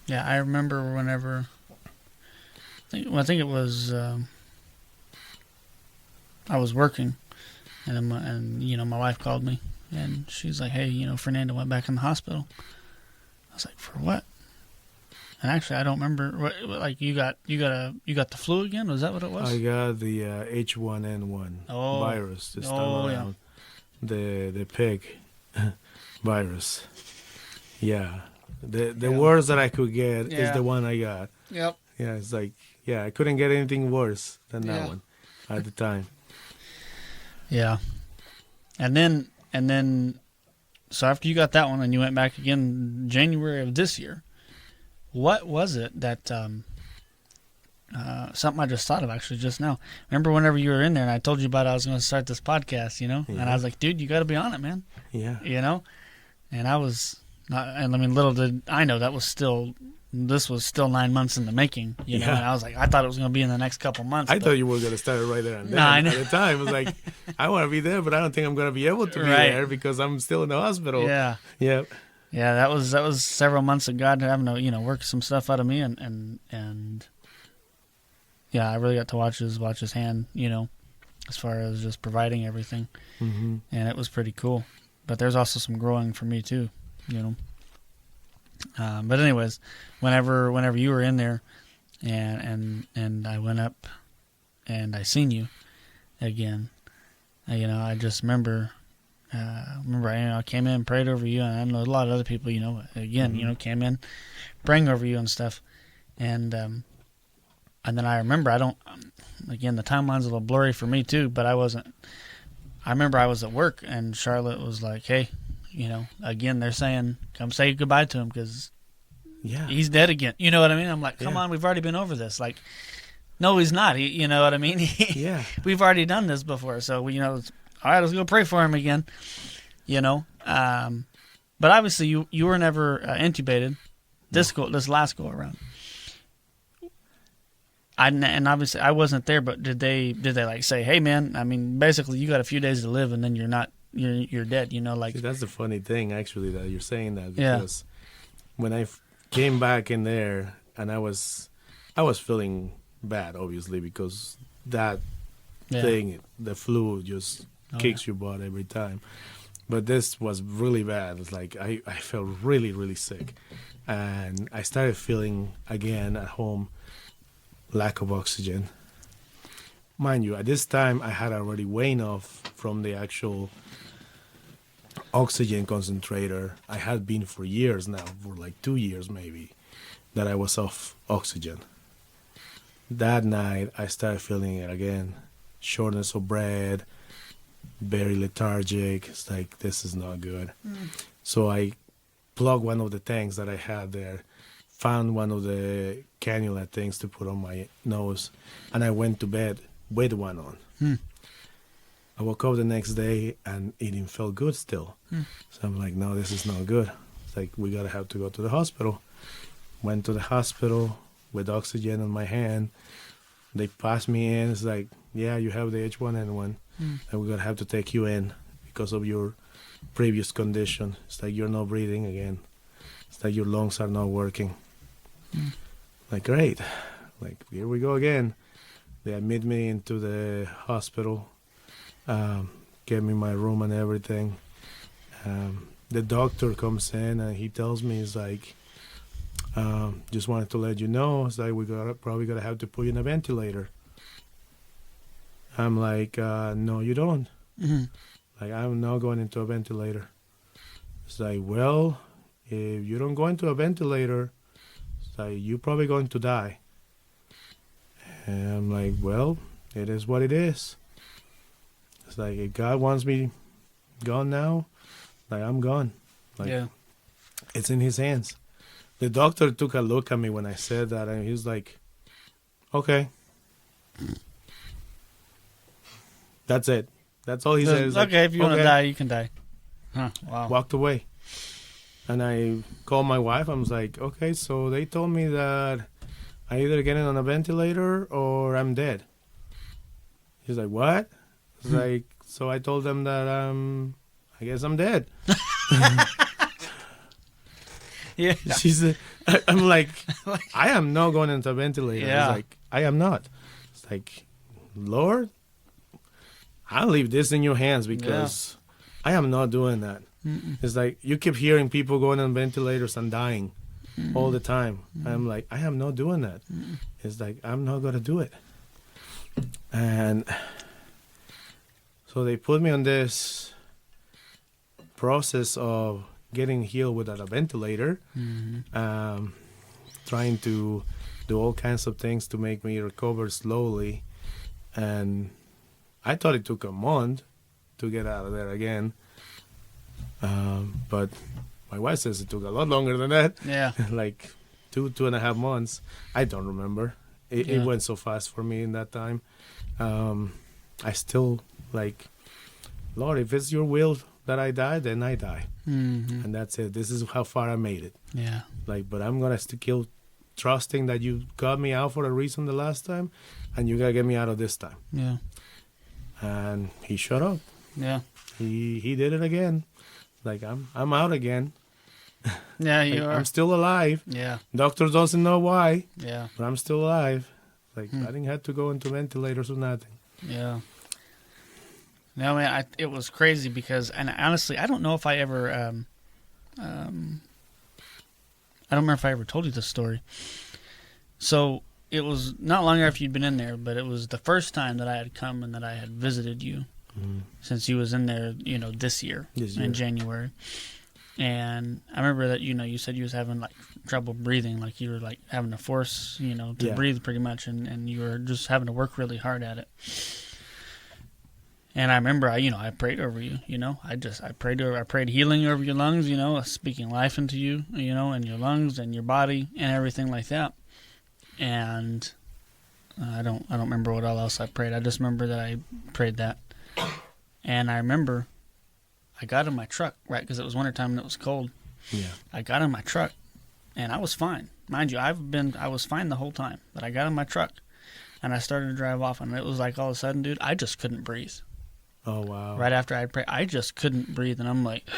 Yeah, I remember whenever, I think it was, I was working, and my wife called me, and she's like, hey, Fernando went back in the hospital. I was like, for what? And actually, I don't remember. Like you got the flu again? Was that what it was? I got the H1N1 virus this time around. Yeah. The pig virus. Yeah. The worst that I could get is the one I got. Yep. Yeah, it's like, I couldn't get anything worse than that one at the time. Yeah. And then, so after you got that one and you went back again in January of this year, what was it that, something I just thought of actually just now. Remember whenever you were in there and I told you about I was going to start this podcast, Yeah. And I was like, dude, you got to be on it, man. Yeah. And I was not, and I mean, little did I know this was still 9 months in the making, and I was like, I thought it was going to be in the next couple months. I thought you were going to start it right there and then. At the time, I was like, I want to be there, but I don't think I'm going to be able to be there because I'm still in the hospital. Yeah. Yep. Yeah, that was several months of God having to, work some stuff out of me, and yeah, I really got to watch his hand, as far as just providing everything, and it was pretty cool. But there's also some growing for me too, But anyways, whenever you were in there, and I went up, and I seen you again, I just remember. I came in, prayed over you, and I know a lot of other people, came in, praying over you and stuff, and then I remember again, the timeline's a little blurry for me too, but I remember I was at work and Charlotte was like, hey, again, they're saying, come say goodbye to him because he's dead again. You know what I mean? I'm like, come on, we've already been over this. Like, no, he's not. You know what I mean? We've already done this before, so all right, let's go pray for him again, But obviously, you were never intubated this last go around. And obviously, I wasn't there. But did they like say, hey man, I mean, basically, you got a few days to live, and then you're dead. Like. See, that's the funny thing, actually, that you're saying that because when I came back in there, and I was feeling bad, obviously, because that thing, the flu, just kicks your butt every time. But this was really bad. It's like I felt really, really sick. And I started feeling, again, at home, lack of oxygen. Mind you, at this time, I had already weaned off from the actual oxygen concentrator. I had been for years now, for like 2 years maybe, that I was off oxygen. That night, I started feeling it again. Shortness of breath, very lethargic. It's like, this is not good. So I plugged one of the tanks that I had there, found one of the cannula things to put on my nose, and I went to bed with one on. I woke up the next day and it didn't feel good still. So I'm like, no, this is not good. It's like, we gotta have to go to the hospital. Went to the hospital with oxygen on my hand. They passed me in. It's like, yeah, you have the H1N1, and we're gonna have to take you in because of your previous condition. It's like you're not breathing again. It's like your lungs are not working. Like, great. Like, here we go again. They admit me into the hospital, gave me my room and everything. The doctor comes in and he tells me, he's like, just wanted to let you know, it's like, probably gonna have to put you in a ventilator. I'm like, no, you don't. Like, I'm not going into a ventilator. It's like, well, if you don't go into a ventilator, it's like, you're probably going to die. And I'm like, well, it is what it is. It's like, if God wants me gone now, like, I'm gone. Like, it's in his hands. The doctor took a look at me when I said that, and he was like, okay. That's it. That's all he said. Okay, like, if you want to die, you can die. Huh, wow. Walked away. And I called my wife. I was like, okay, so they told me that I either get on a ventilator or I'm dead. She's like, what? I was like, so I told them that I guess I'm dead. Yeah. She said, I'm like, I am not going into a ventilator. Yeah. It's like, I am not. It's like, Lord, I'll leave this in your hands because I am not doing that. It's like, you keep hearing people going on ventilators and dying. all the time. I'm like, I am not doing that. It's like, I'm not going to do it. And so they put me on this process of getting healed without a ventilator, trying to do all kinds of things to make me recover slowly. And I thought it took a month to get out of there again. But my wife says it took a lot longer than that. Yeah. Like 2.5 months. I don't remember. It went so fast for me in that time. I still like, Lord, if it's your will that I die, then I die. And that's it. This is how far I made it. Yeah. Like, but I'm going to still trusting that you got me out for a reason the last time, and you got to get me out of this time. Yeah. And he shut up. Yeah. He did it again. Like, I'm out again. Yeah, Like, you are. I'm still alive. Yeah. Doctor doesn't know why, Yeah. but I'm still alive. Like, I didn't have to go into ventilators or nothing. Yeah. No, man, it was crazy because, and honestly, I don't know if I ever, I don't remember if I ever told you this story. So it was not long after you'd been in there, but it was the first time that I had come and that I had visited you since you was in there, this year in January. And I remember that, you said you was having like trouble breathing, like you were like having to force, to breathe pretty much, and you were just having to work really hard at it. And I remember, I prayed over you, I prayed healing over your lungs, speaking life into you, and your lungs and your body and everything like that. And I don't remember what all else I prayed. I just remember that I prayed that. And I remember I got in my truck, right, because it was wintertime and it was cold. Yeah. I got in my truck and I was fine. Mind you, I was fine the whole time, but I got in my truck and I started to drive off, and it was like all of a sudden, dude, I just couldn't breathe. Oh, wow. Right after I prayed, I just couldn't breathe, and I'm like,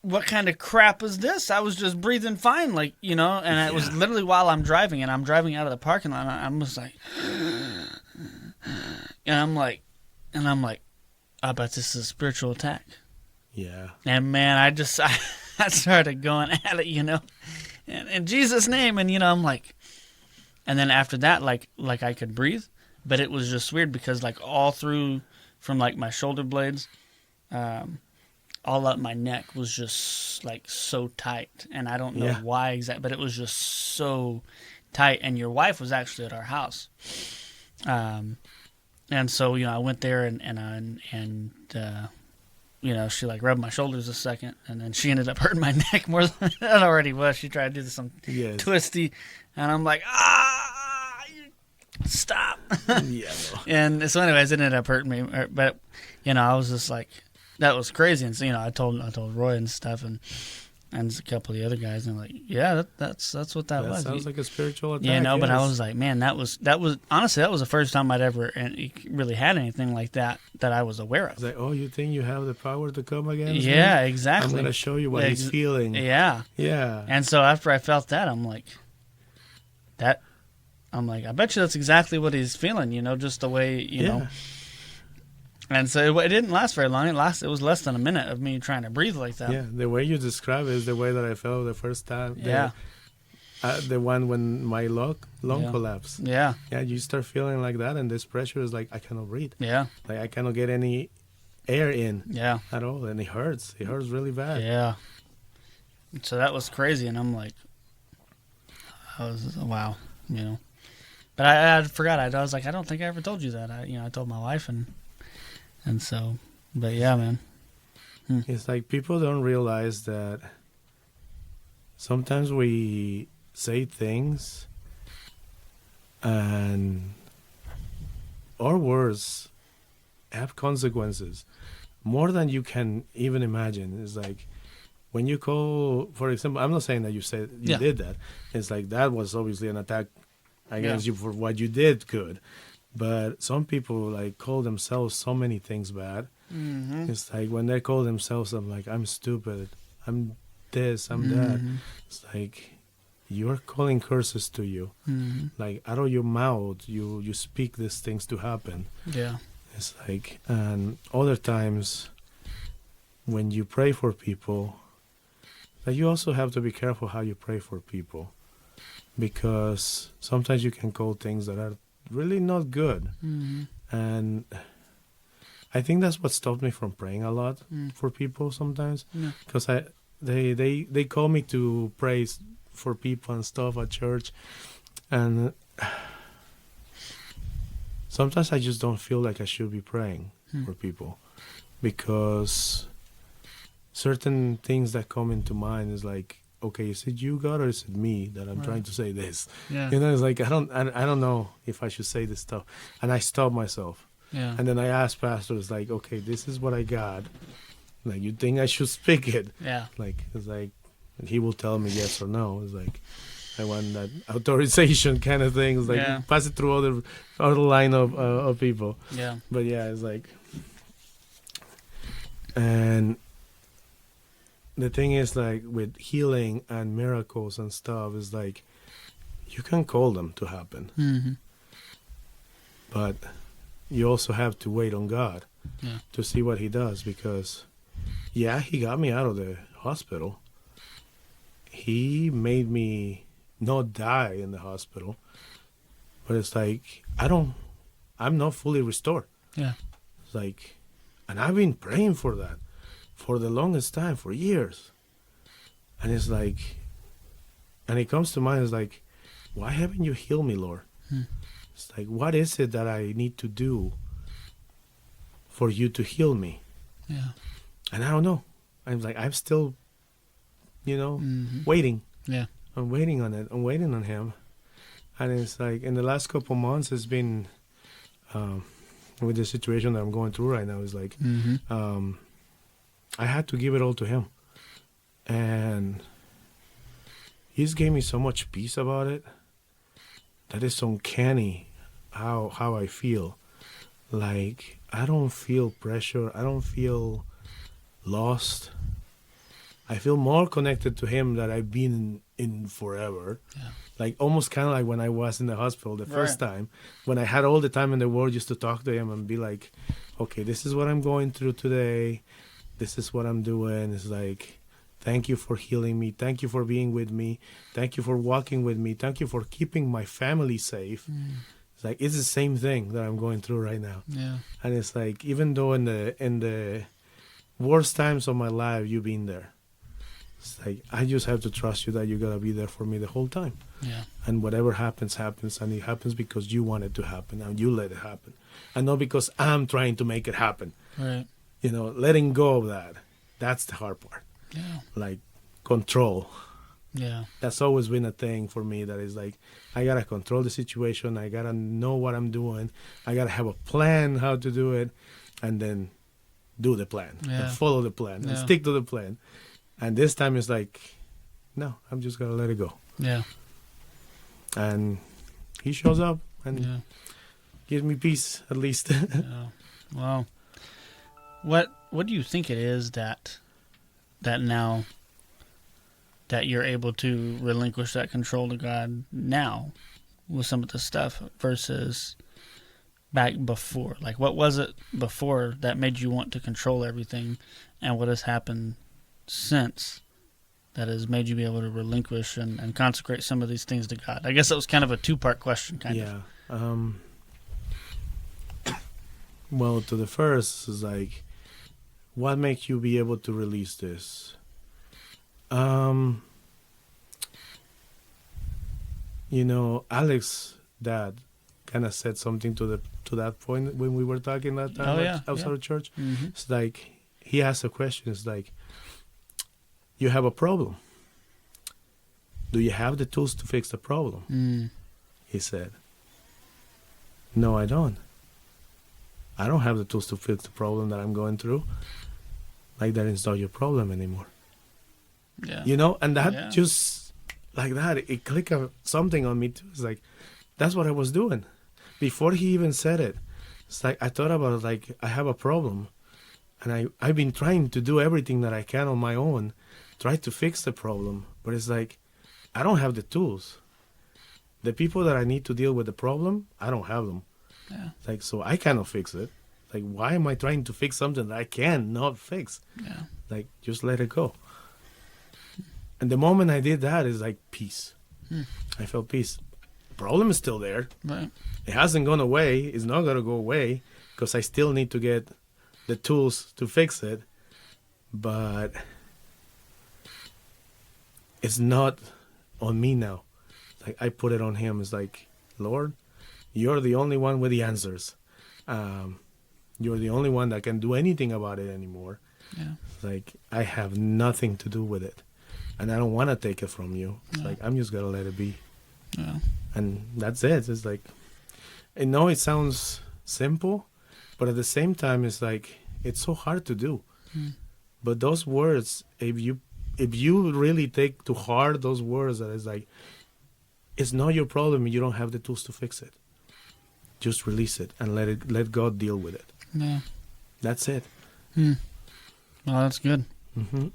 what kind of crap is this? I was just breathing fine, and it was literally while I'm driving, and I'm driving out of the parking lot, and I'm just like, and I'm like, I bet this is a spiritual attack. Yeah. And man, I started going at it, and in Jesus' name, and I'm like, and then after that, like I could breathe. But it was just weird because, like, all through from, like, my shoulder blades, all up my neck was just, like, so tight. And I don't know why exactly, but it was just so tight. And your wife was actually at our house. And so, I went there and she, like, rubbed my shoulders a second. And then she ended up hurting my neck more than it already was. She tried to do some twisty. And I'm like, stop. Yeah. And so anyways, it ended up hurting me, but I was just like, that was crazy. And so I told Roy and stuff, and a couple of the other guys, and I'm like, yeah, that's what that was. Sounds like a spiritual attack. But I was like, man, that was honestly, that was the first time I'd ever really had anything like that I was aware of. It's like, oh, you think you have the power to come against me? Yeah, exactly. I'm gonna show you what he's feeling. Yeah. And so after I felt that, I'm like, I bet you that's exactly what he's feeling, just the way, know. And so it didn't last very long. It was less than a minute of me trying to breathe like that. Yeah, the way you describe it is the way that I felt the first time. Yeah. The one when my lung collapsed. Yeah. Yeah, you start feeling like that, and this pressure is like, I cannot breathe. Yeah. Like, I cannot get any air in. Yeah. At all, and it hurts. It hurts really bad. Yeah. So that was crazy, and I'm like, wow, But I forgot. I was like, I don't think I ever told you that. I told my wife, and so, but yeah, man. It's like people don't realize that sometimes we say things and our words have consequences more than you can even imagine. It's like when you call, for example, I'm not saying that you said you did that. It's like that was obviously an attack against you for what you did good, but some people like call themselves so many things bad. It's like when they call themselves, I'm like, I'm stupid, I'm this, I'm that. It's like you're calling curses to you. Like out of your mouth you speak these things to happen. It's like, and other times when you pray for people that you also have to be careful how you pray for people, because sometimes you can call things that are really not good. And I think that's what stopped me from praying a lot for people sometimes, because they call me to pray for people and stuff at church, and sometimes I just don't feel like I should be praying for people, because certain things that come into mind is like, okay, is it you, God, or is it me that I'm trying to say this? Yeah. You know, it's like I don't know if I should say this stuff, and I stop myself. Yeah. And then I ask pastors, like, okay, this is what I got. Like, you think I should speak it? Yeah. Like, it's like, and he will tell me yes or no. It's like, I want that authorization kind of thing. It's like, pass it through other line of people. Yeah. But yeah, it's like, and the thing is, like, with healing and miracles and stuff, is like, you can call them to happen. But you also have to wait on God to see what he does, because he got me out of the hospital. He made me not die in the hospital, but it's like I'm not fully restored. It's like, and I've been praying for that for the longest time, for years. And it's like, and it comes to mind, it's like, why haven't you healed me, Lord? It's like, what is it that I need to do for you to heal me? And I don't know. I'm like, I'm still, waiting. I'm waiting on it. I'm waiting on him. And it's like, in the last couple months, it's been, with the situation that I'm going through right now, it's like, I had to give it all to him. And he's gave me so much peace about it. That is uncanny how I feel. Like, I don't feel pressure. I don't feel lost. I feel more connected to him that I've been in forever. Like, almost kind of like when I was in the hospital the first time, when I had all the time in the world just to talk to him and be like, okay, this is what I'm going through today. This is what I'm doing. It's like, thank you for healing me. Thank you for being with me. Thank you for walking with me. Thank you for keeping my family safe. It's like, it's the same thing that I'm going through right now. And it's like, even though in the worst times of my life, you've been there. It's like, I just have to trust you that you're going to be there for me the whole time. And whatever happens, happens. And it happens because you want it to happen and you let it happen. And not because I'm trying to make it happen. Letting go of that. That's the hard part. Like, control. That's always been a thing for me, that is like, I gotta control the situation. I gotta know what I'm doing. I gotta have a plan how to do it, and then do the plan and follow the plan and stick to the plan. And this time it's like, no, I'm just gonna let it go. And he shows up and gives me peace, at least. Wow. What do you think it is that now that you're able to relinquish that control to God now with some of the stuff versus back before? Like, what was it before that made you want to control everything, and what has happened since that has made you be able to relinquish and consecrate some of these things to God? I guess that was kind of a two-part question, kind of. Well, to the first is like, what makes you be able to release this? Alex, dad, kind of said something to that point when we were talking that time outside of church. It's like, he asked a question. It's like, you have a problem. Do you have the tools to fix the problem? He said, no, I don't. I don't have the tools to fix the problem that I'm going through. Like, that is not your problem anymore. And that just like that, it clicked something on me too. It's like, that's what I was doing before he even said it. It's like, I thought about it, like, I have a problem, and I've been trying to do everything that I can on my own, try to fix the problem, but it's like, I don't have the tools. The people that I need to deal with the problem, I don't have them. It's like, so I cannot fix it. Like, why am I trying to fix something that I cannot fix? Like, just let it go. And the moment I did that, it's like peace. Hmm. I felt peace. Problem is still there. Right. It hasn't gone away. It's not going to go away because I still need to get the tools to fix it. But it's not on me now. Like I put it on him. It's like, Lord, you're the only one with the answers. You're the only one that can do anything about it anymore. Yeah. Like I have nothing to do with it, and I don't want to take it from you. It's Yeah. like I'm just gonna let it be, Yeah. and that's it. It's like, I know it sounds simple, but at the same time, it's like it's so hard to do. Hmm. But those words, if you really take to heart those words, that is like, it's not your problem. You don't have the tools to fix it. Just release it and let God deal with it. Yeah. That's it. Hmm. Well, that's good. Mm-hmm.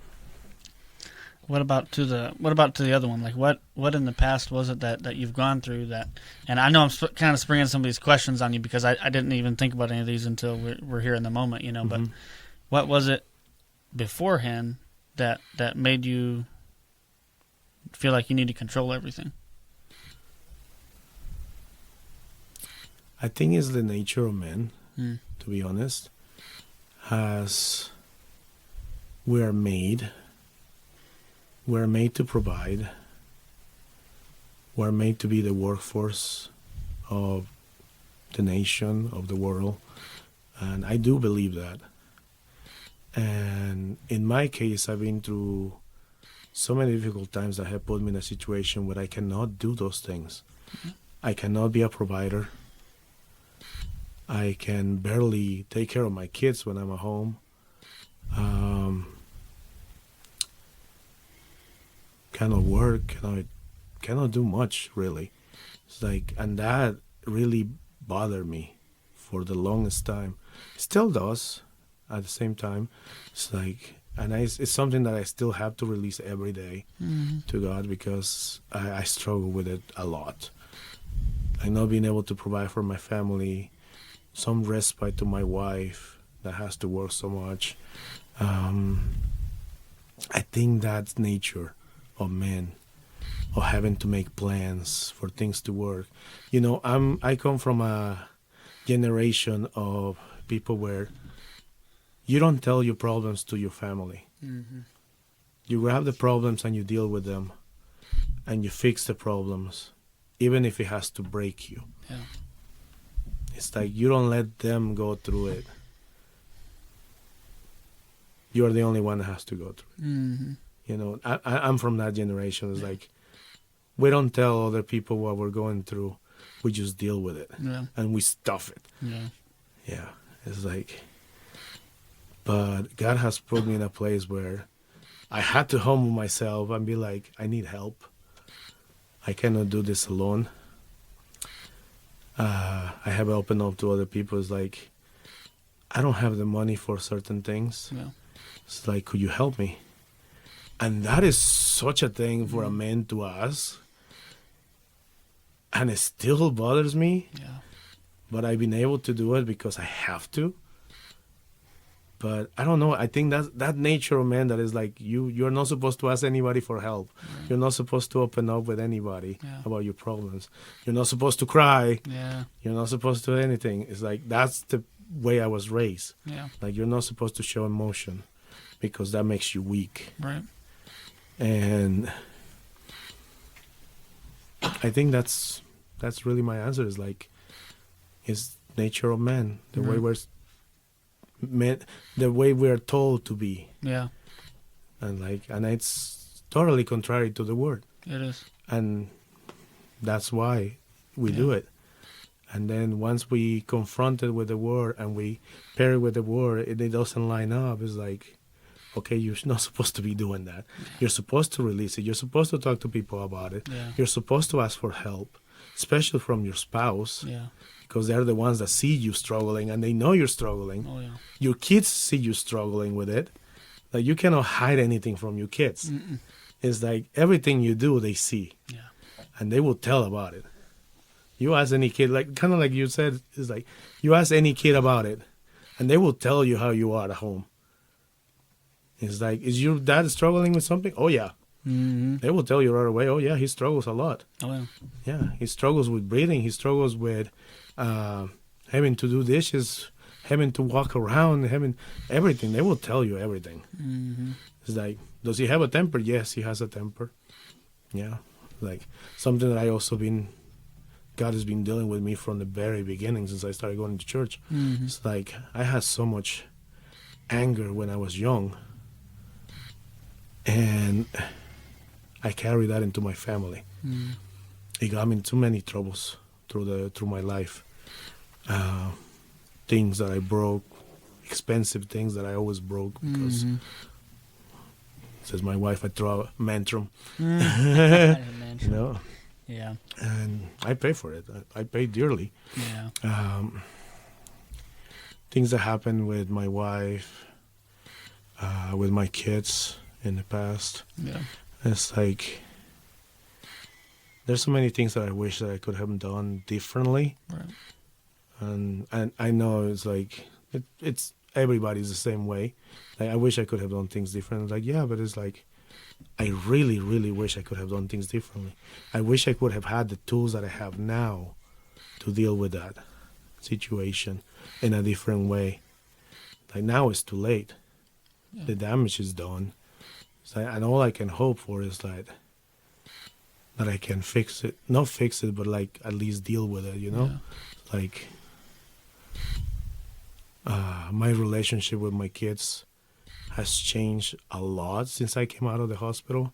What about to the other one? Like what in the past was it that you've gone through that? And I know I'm kind of springing some of these questions on you because I didn't even think about any of these until we're here in the moment, you know. Mm-hmm. But what was it beforehand that made you feel like you need to control everything? I think it's the nature of man, Hmm. to be honest. As we're made to provide. We're made to be the workforce of the nation, of the world. And I do believe that. And in my case, I've been through so many difficult times that have put me in a situation where I cannot do those things. Mm-hmm. I cannot be a provider. I can barely take care of my kids when I'm at home. Cannot work, cannot do much really. It's like, and that really bothered me for the longest time. Still does at the same time. It's like, and it's something that I still have to release every day Mm-hmm. to God because I struggle with it a lot. Like not being able to provide for my family, some respite to my wife that has to work so much. I think that's nature of men, of having to make plans for things to work. You know, I come from a generation of people where you don't tell your problems to your family. Mm-hmm. You grab the problems and you deal with them, and you fix the problems, even if it has to break you. Yeah. It's like you don't let them go through it. You're the only one that has to go through it. Mm-hmm. You know, I'm from that generation. It's like we don't tell other people what we're going through. We just deal with it. Yeah. And we stuff it. Yeah. Yeah. It's like, but God has put me in a place where I had to humble myself and be like, I need help. I cannot do this alone. I have opened up to other people. It's like, I don't have the money for certain things. Yeah. It's like, could you help me? And that is such a thing for a man to ask. And it still bothers me. Yeah. But I've been able to do it because I have to. But I don't know. I think that nature of man that is like, you're not supposed to ask anybody for help. Right. You're not supposed to open up with anybody Yeah. about your problems. You're not supposed to cry. Yeah. You're not supposed to do anything. It's like, that's the way I was raised. Yeah. Like, you're not supposed to show emotion because that makes you weak. Right. And I think that's really my answer. Is like, it's nature of man, the way the way we're told to be, Yeah. and it's totally contrary to the word, It is. and that's why we do it. And then once we confront it with the word and we pair it with the word, it doesn't line up. It's like, okay, you're not supposed to be doing that. You're supposed to release it. You're supposed to talk to people about it. Yeah. You're supposed to ask for help, especially from your spouse, Yeah. because they're the ones that see you struggling and they know you're struggling. Oh yeah. Your kids see you struggling with it. Like, you cannot hide anything from your kids. Mm-mm. It's like everything you do, they see. Yeah. And they will tell about it. You ask any kid, like kind of like you said, it's like you ask any kid about it, and they will tell you how you are at home. It's like, is your dad struggling with something? Oh yeah, Mm-hmm. They will tell you right away, oh yeah, he struggles a lot. Oh, yeah. Yeah, he struggles with breathing. He struggles with having to do dishes, having to walk around, having everything. They will tell you everything. Mm-hmm. It's like, does he have a temper? Yes, he has a temper. Yeah, like something that I also God has been dealing with me from the very beginning since I started going to church. Mm-hmm. It's like I had so much anger when I was young, and I carry that into my family. Mm-hmm. It got me in too many troubles through my life. Things that I broke, expensive things that I always broke because, Mm-hmm. says my wife, I throw a tantrum. Mm-hmm. You know, Yeah. and I pay for it. I pay dearly. Yeah. Things that happened with my wife, with my kids in the past. Yeah. It's like there's so many things that I wish that I could have done differently. Right. And I know it's like it's everybody's the same way. Like I wish I could have done things different. Like yeah, but it's like I really, really wish I could have done things differently. I wish I could have had the tools that I have now to deal with that situation in a different way. Like now it's too late. Yeah. The damage is done. So and all I can hope for is that I can fix it. Not fix it, but like at least deal with it, you know? Yeah. Like my relationship with my kids has changed a lot since I came out of the hospital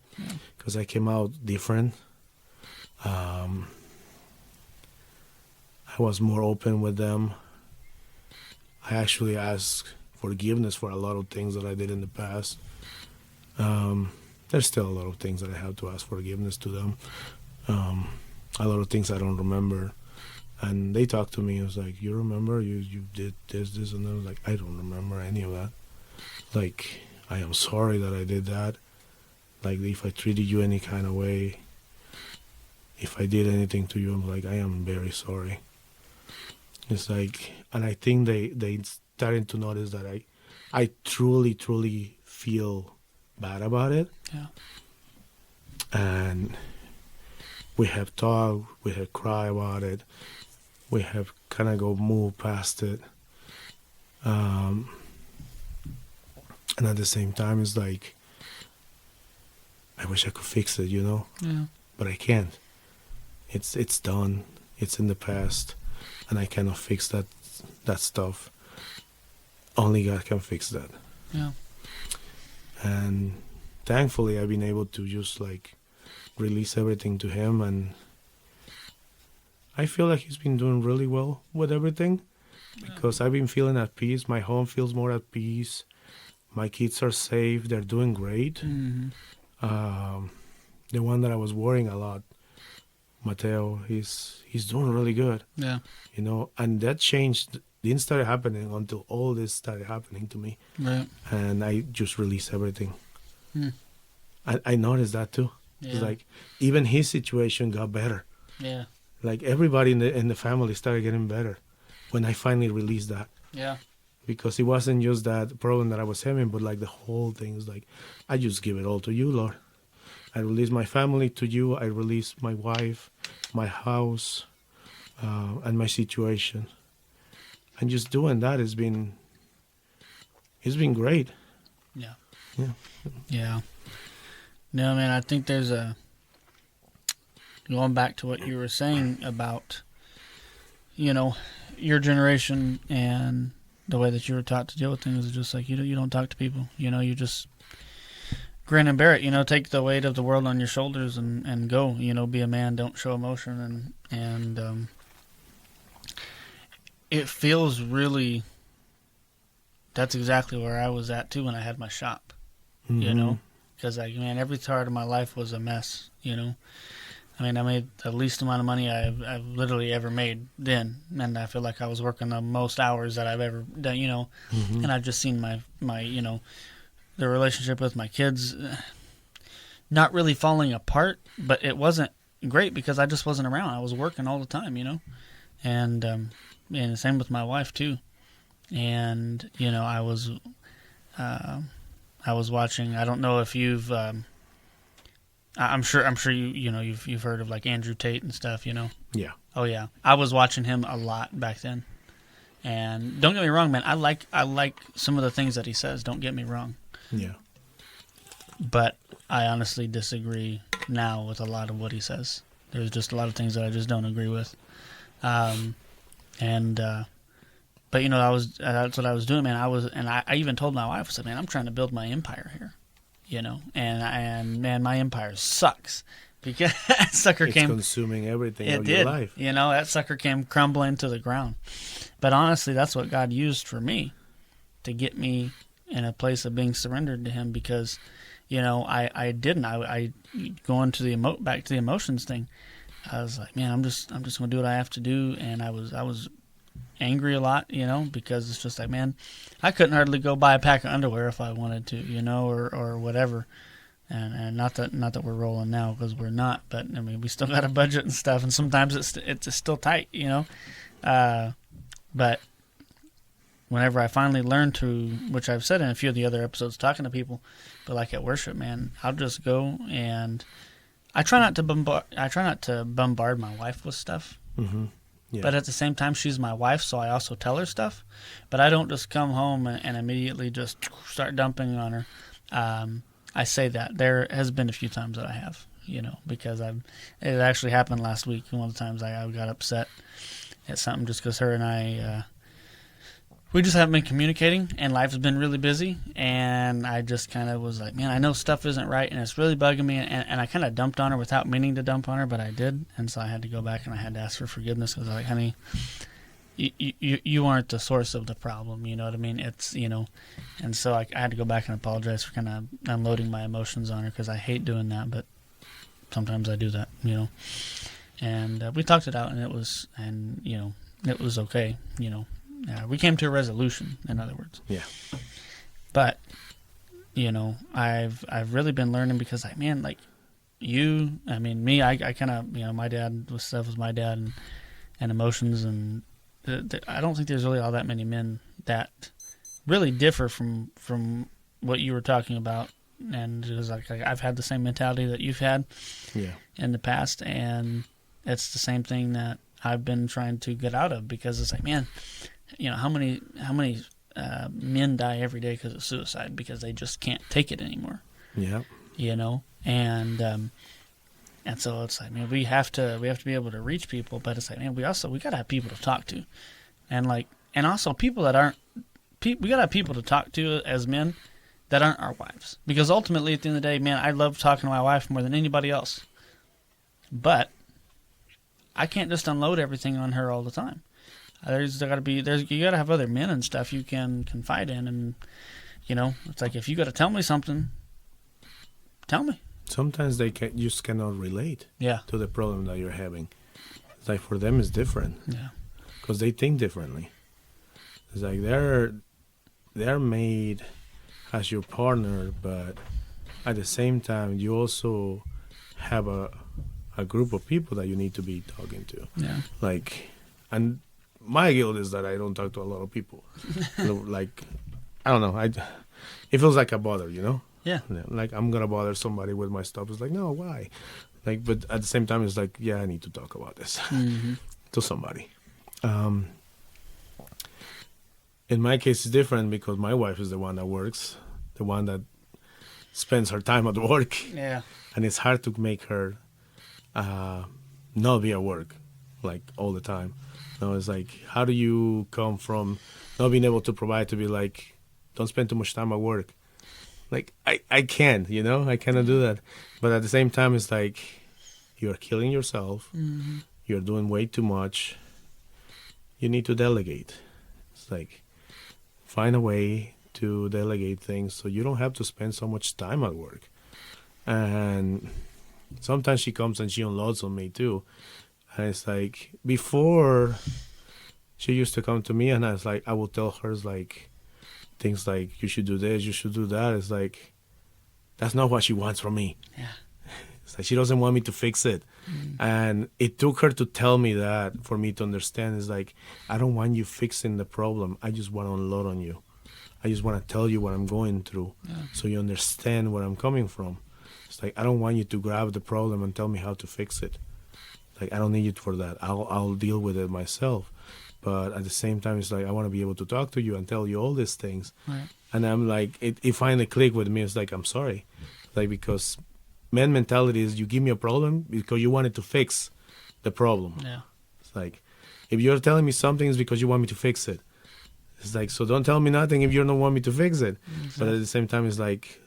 because I came out different. I was more open with them. I actually asked forgiveness for a lot of things that I did in the past. There's still a lot of things that I have to ask forgiveness to them. A lot of things I don't remember. And they talked to me. It was like, you remember? You did this, and I was like, I don't remember any of that. Like, I am sorry that I did that. Like, if I treated you any kind of way, if I did anything to you, I'm like, I am very sorry. It's like, and I think they starting to notice that I truly feel bad about it. Yeah. And we have talked, we have cried about it, we have kind of move past it. And at the same time, it's like, I wish I could fix it, you know? Yeah. But I can't. It's done. It's in the past. And I cannot fix that stuff. Only God can fix that. Yeah. And thankfully, I've been able to just like release everything to Him, and I feel like He's been doing really well with everything because I've been feeling at peace. My home feels more at peace. My kids are safe. They're doing great. Mm-hmm. The one that I was worrying a lot, Mateo, he's doing really good. Yeah. You know, and that change didn't start happening until all this started happening to me. Right. And I just released everything. Hmm. I noticed that too. Yeah. It's like even his situation got better. Yeah. Like everybody in the family started getting better when I finally released that. Yeah. Because it wasn't just that problem that I was having, but like the whole thing is like, I just give it all to you, Lord. I release my family to you. I release my wife, my house, and my situation. And just doing that it's been great. Yeah. Yeah. Yeah. No, man, I think there's going back to what you were saying about, you know, your generation and the way that you were taught to deal with things is just like, you don't talk to people, you know, you just grin and bear it, you know, take the weight of the world on your shoulders and go, you know, be a man, don't show emotion. And it feels really, that's exactly where I was at too when I had my shop, you know, because like, man, every part of my life was a mess, you know. I mean, I made the least amount of money I've literally ever made then, and I feel like I was working the most hours that I've ever done, you know. And I've just seen my you know, the relationship with my kids not really falling apart, but it wasn't great because I just wasn't around. I was working all the time, you know, and the same with my wife too. And you know, I was watching. I don't know if you've I'm sure you've heard of like Andrew Tate and stuff. Yeah. Oh yeah, I was watching him a lot back then. And don't get me wrong, man. I like some of the things that he says. Don't get me wrong. Yeah. But I honestly disagree now with a lot of what he says. There's just a lot of things that I just don't agree with. But that's what I was doing, man. I even told my wife, I said, man, I'm trying to build my empire here, and man, my empire sucks because that sucker It's came consuming everything it of did, your life. that sucker came crumbling to the ground. But honestly, that's what God used for me to get me in a place of being surrendered to Him because, I didn't. I going to back to the emotions thing. I was like, man, I'm just going to do what I have to do, and I was angry a lot, because it's just like, man, I couldn't hardly go buy a pack of underwear if I wanted to, or whatever. And not that we're rolling now because we're not, but I mean we still got a budget and stuff, and sometimes it's still tight, But whenever I finally learned to, which I've said in a few of the other episodes, talking to people, but like at worship, man, I'll just go and I try not to bombard my wife with stuff. Mm-hmm. Yeah. But at the same time, she's my wife, so I also tell her stuff. But I don't just come home and immediately just start dumping on her. I say that. There has been a few times that I have, because it actually happened last week. One of the times I got upset at something just because her and I, we just haven't been communicating, and life has been really busy. And I just kind of was like, man, I know stuff isn't right, and it's really bugging me. And I kind of dumped on her without meaning to dump on her, but I did. And so I had to go back and I had to ask for forgiveness because I was like, honey, you aren't the source of the problem, you know what I mean? It's, and so I had to go back and apologize for kind of unloading my emotions on her because I hate doing that, but sometimes I do that, And we talked it out, and it was okay, we came to a resolution, in other words. Yeah. But, I've really been learning because, like, man, like, me, I kind of, my dad was my dad and emotions and I don't think there's really all that many men that really differ from what you were talking about, and it was like I've had the same mentality that you've had in the past, and it's the same thing that I've been trying to get out of because it's like, man, how many men die every day because of suicide because they just can't take it anymore. Yeah. And so it's like, man, we have to be able to reach people, but it's like, man, we gotta have people to talk to, and also people that aren't. We gotta have people to talk to as men that aren't our wives, because ultimately at the end of the day, man, I love talking to my wife more than anybody else, but I can't just unload everything on her all the time. You gotta have other men and stuff you can confide in, and it's like if you gotta tell me something, tell me. Sometimes they just cannot relate to the problem that you're having. It's like for them it's different. Yeah. Because they think differently. It's like they're made as your partner, but at the same time you also have a group of people that you need to be talking to. Yeah. And my guilt is that I don't talk to a lot of people. Like, I don't know. It feels like a bother, Yeah. Like I'm gonna bother somebody with my stuff. It's like, no, why? But at the same time, it's like, yeah, I need to talk about this to somebody. In my case, it's different because my wife is the one that works, the one that spends her time at work. Yeah. And it's hard to make her not be at work like all the time. It's like, how do you come from not being able to provide to be like, don't spend too much time at work? Like, I can't, I cannot do that. But at the same time, it's like, you're killing yourself. Mm-hmm. You're doing way too much. You need to delegate. It's like, find a way to delegate things so you don't have to spend so much time at work. And sometimes she comes and she unloads on me too. And it's like, before, she used to come to me and I will tell her, like, things like, you should do this, you should do that. It's like, that's not what she wants from me. Yeah. It's like, she doesn't want me to fix it. And it took her to tell me that for me to understand. It's like, I don't want you fixing the problem. I just want to unload on you. I just want to tell you what I'm going through so you understand where I'm coming from. It's like, I don't want you to grab the problem and tell me how to fix it. Like, I don't need you for that. I'll deal with it myself. But at the same time, it's like, I want to be able to talk to you and tell you all these things. Right. And I'm like, it finally clicked with me. It's like, I'm sorry. Like, because man mentality is you give me a problem because you wanted to fix the problem. Yeah. It's like, if you're telling me something, it's because you want me to fix it. It's like, so don't tell me nothing if you don't want me to fix it. Exactly. But at the same time, it's like,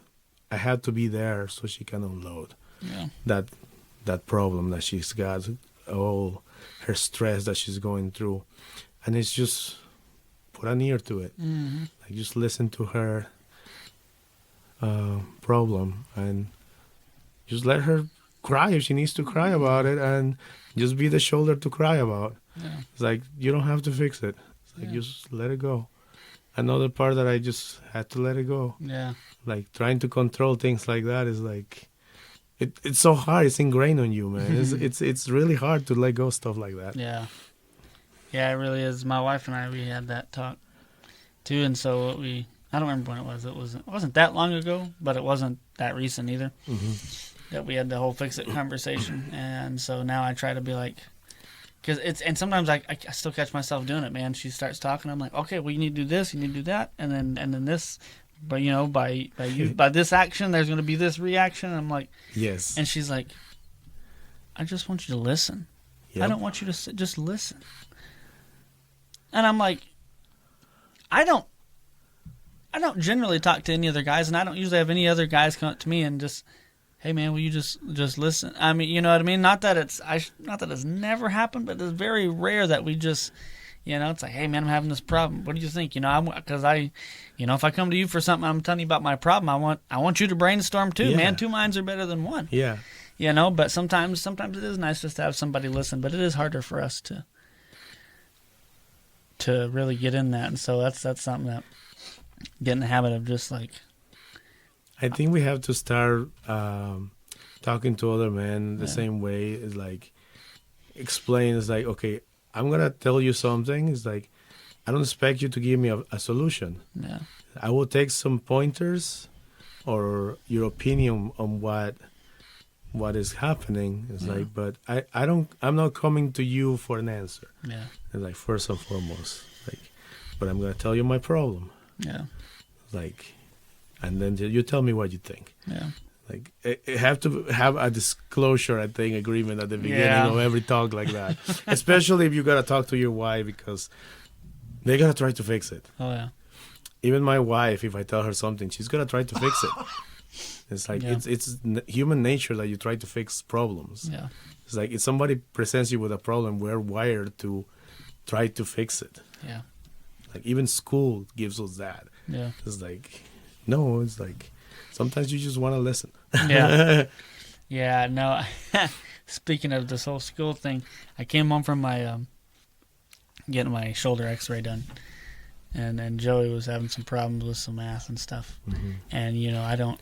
I had to be there so she can unload that problem that she's got, all her stress that she's going through. And it's just put an ear to it. Mm-hmm. Like, just listen to her problem and just let her cry if she needs to cry about it, and just be the shoulder to cry about. Yeah. It's like, you don't have to fix it. It's like, just let it go. Another part that I just had to let it go. Yeah. Like, trying to control things like that is like, it's so hard. It's ingrained on you, man. It's really hard to let go of stuff like that. Yeah. Yeah, it really is. My wife and I, we had that talk too, and so I don't remember when it was. It wasn't that long ago, but it wasn't that recent either. Mm-hmm. That we had the whole fix it conversation, and so now I try to be like, and sometimes I still catch myself doing it, man. She starts talking, I'm like, okay, well, you need to do this, you need to do that, and then this, but by this action, there's going to be this reaction. And I'm like, yes, and she's like, I just want you to listen. Yep. I don't want you to sit, just listen. And I'm like, I don't generally talk to any other guys, and I don't usually have any other guys come up to me and just, hey man, will you just listen? I mean, you know what I mean? Not that it's never happened, but it's very rare that we just, it's like, hey man, I'm having this problem. What do you think? Because if I come to you for something, I'm telling you about my problem. I want you to brainstorm too, man. Two minds are better than one. Yeah. But sometimes it is nice just to have somebody listen, but it is harder for us to really get in that. And so that's something that get in the habit of just like, I think we have to start talking to other men the same way. It's like, explain. It's like, okay, I'm going to tell you something. It's like, I don't expect you to give me a solution. Yeah. I will take some pointers or your opinion on what is happening. It's like, but I'm not coming to you for an answer. Yeah. It's like, first and foremost, like, but I'm going to tell you my problem. Yeah. Like, and then you tell me what you think. Yeah. Like, it have to have a disclosure, I think, agreement at the beginning of every talk like that. Especially if you got to talk to your wife, because they're going to try to fix it. Oh, yeah. Even my wife, if I tell her something, she's going to try to fix it. It's like, it's human nature that you try to fix problems. Yeah. It's like, if somebody presents you with a problem, we're wired to try to fix it. Yeah. Like, even school gives us that. Yeah. It's like, no, it's like, sometimes you just want to listen. Yeah. Yeah, no. Speaking of this whole school thing, I came home from my getting my shoulder x-ray done. And Joey was having some problems with some math and stuff. Mm-hmm. And, I don't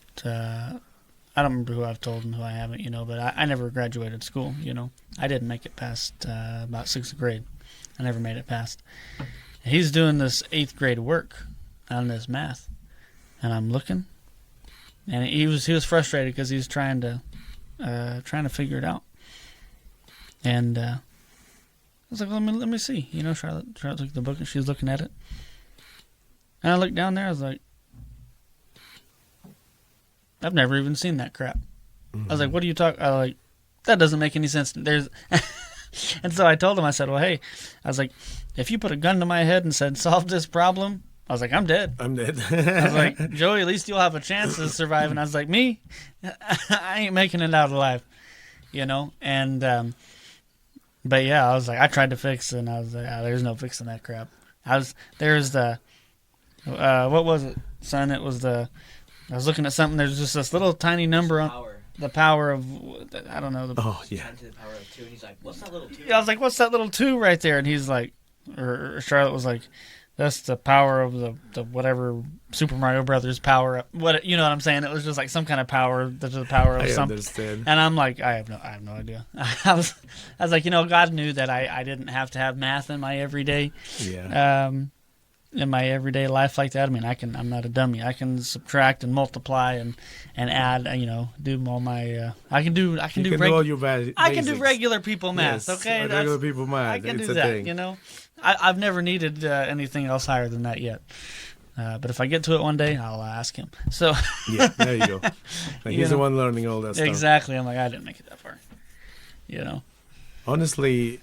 remember who I've told and who I haven't, but I never graduated school, I didn't make it past about 6th grade. I never made it past. And he's doing this 8th grade work on this math. And I'm looking. And he was frustrated because he was trying to figure it out. And I was like, well, let me see. Charlotte took the book and she was looking at it. And I looked down there, I was like, I've never even seen that crap. Mm-hmm. I was like, what are you talking? I was like, that doesn't make any sense. And so I told him, I said, well, hey, I was like, if you put a gun to my head and said, solve this problem, I was like, I'm dead. I was like, Joey, at least you'll have a chance to survive. And I was like, me? I ain't making it out alive. And, but yeah, I was like, I tried to fix it, and I was like, there's no fixing that crap. There's the, what was it, son? It was I was looking at something, there's just this little tiny number on the power of, I don't know. Oh, yeah. 10 to the power of 2, and he's like, what's that little 2? Yeah, I was like, what's that little 2 right there? And he's like, or Charlotte was like, that's the power of the whatever Super Mario Brothers power up. What, you know what I'm saying? It was just like some kind of power. There's the power of something. I understand. And I'm like, I have no idea. I was like, God knew that I didn't have to have math in my everyday. Yeah. in my everyday life like that. I mean, I'm not a dummy. I can subtract and multiply and add. Do all my. I can do all your I can do regular people math. Yes, Okay, regular people math. I can it's do a that. thing. I've never needed anything else higher than that yet. But if I get to it one day, I'll ask him. So Yeah, there you go. He's the one learning all that stuff. exactly. I'm like, I didn't make it that far. Honestly,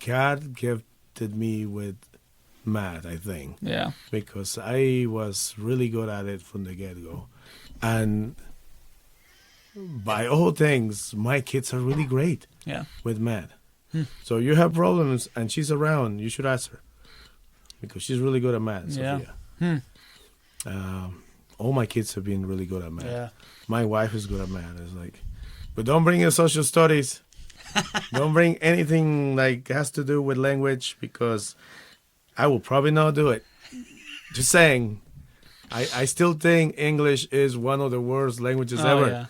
God gifted me with math, I think. Yeah. Because I was really good at it from the get-go. And by all things, my kids are really great with math. So you have problems and she's around, you should ask her. Because she's really good at math, Sophia. All my kids have been really good at math. Yeah. My wife is good at math. It's like, but don't bring in social studies. Don't bring anything like has to do with language because I will probably not do it. Just saying. I still think English is one of the worst languages ever. Yeah.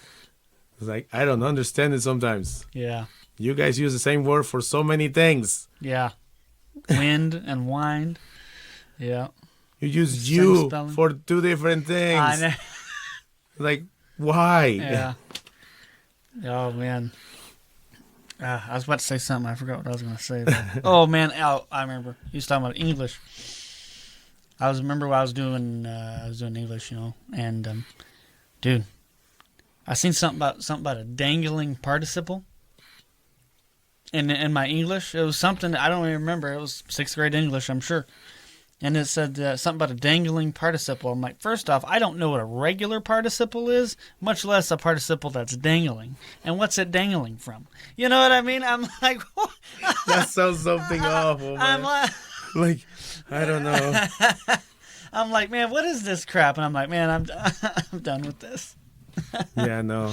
It's like I don't understand it sometimes. Yeah. You guys use the same word for so many things. Yeah. Wind and wind. Yeah. You use Same you spelling. for two different things. I know. Like why? Yeah. Oh man. I was about to say something. I forgot what I was going to say. But, oh man. I remember. He was talking about English. Remember when I was doing English, and dude, I seen something about a dangling participle. In my English, it was something I don't even remember. It was 6th grade English, I'm sure. And it said something about a dangling participle. I'm like, first off, I don't know what a regular participle is, much less a participle that's dangling. And what's it dangling from? You know what I mean? I'm like, what? That sounds something awful, man. I'm Like, I don't know. I'm like, man, what is this crap? And I'm like, man, I'm done with this. Yeah, no.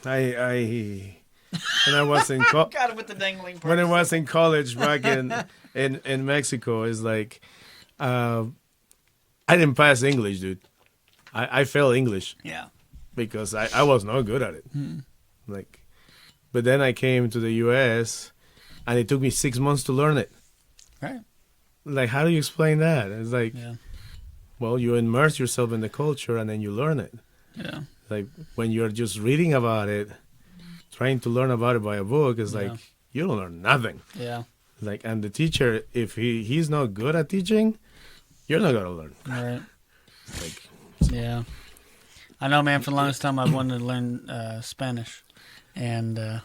When I was in Got it with the dangling when I participle. was in college back in Mexico, it's like I didn't pass English, dude. I failed English Yeah. because I was not good at it. Like, but then I came to the U.S. and it took me 6 months to learn it. Right. Like, how do you explain that? It's like, Yeah. well, you immerse yourself in the culture and then you learn it. Yeah. Like when you're just reading about it, trying to learn about it by a book, is like you don't learn nothing. Yeah. Like, and the teacher, if he's not good at teaching, you're not gonna learn. All right. Like, Yeah. I know, man, for the longest time I wanted to learn Spanish. And, like,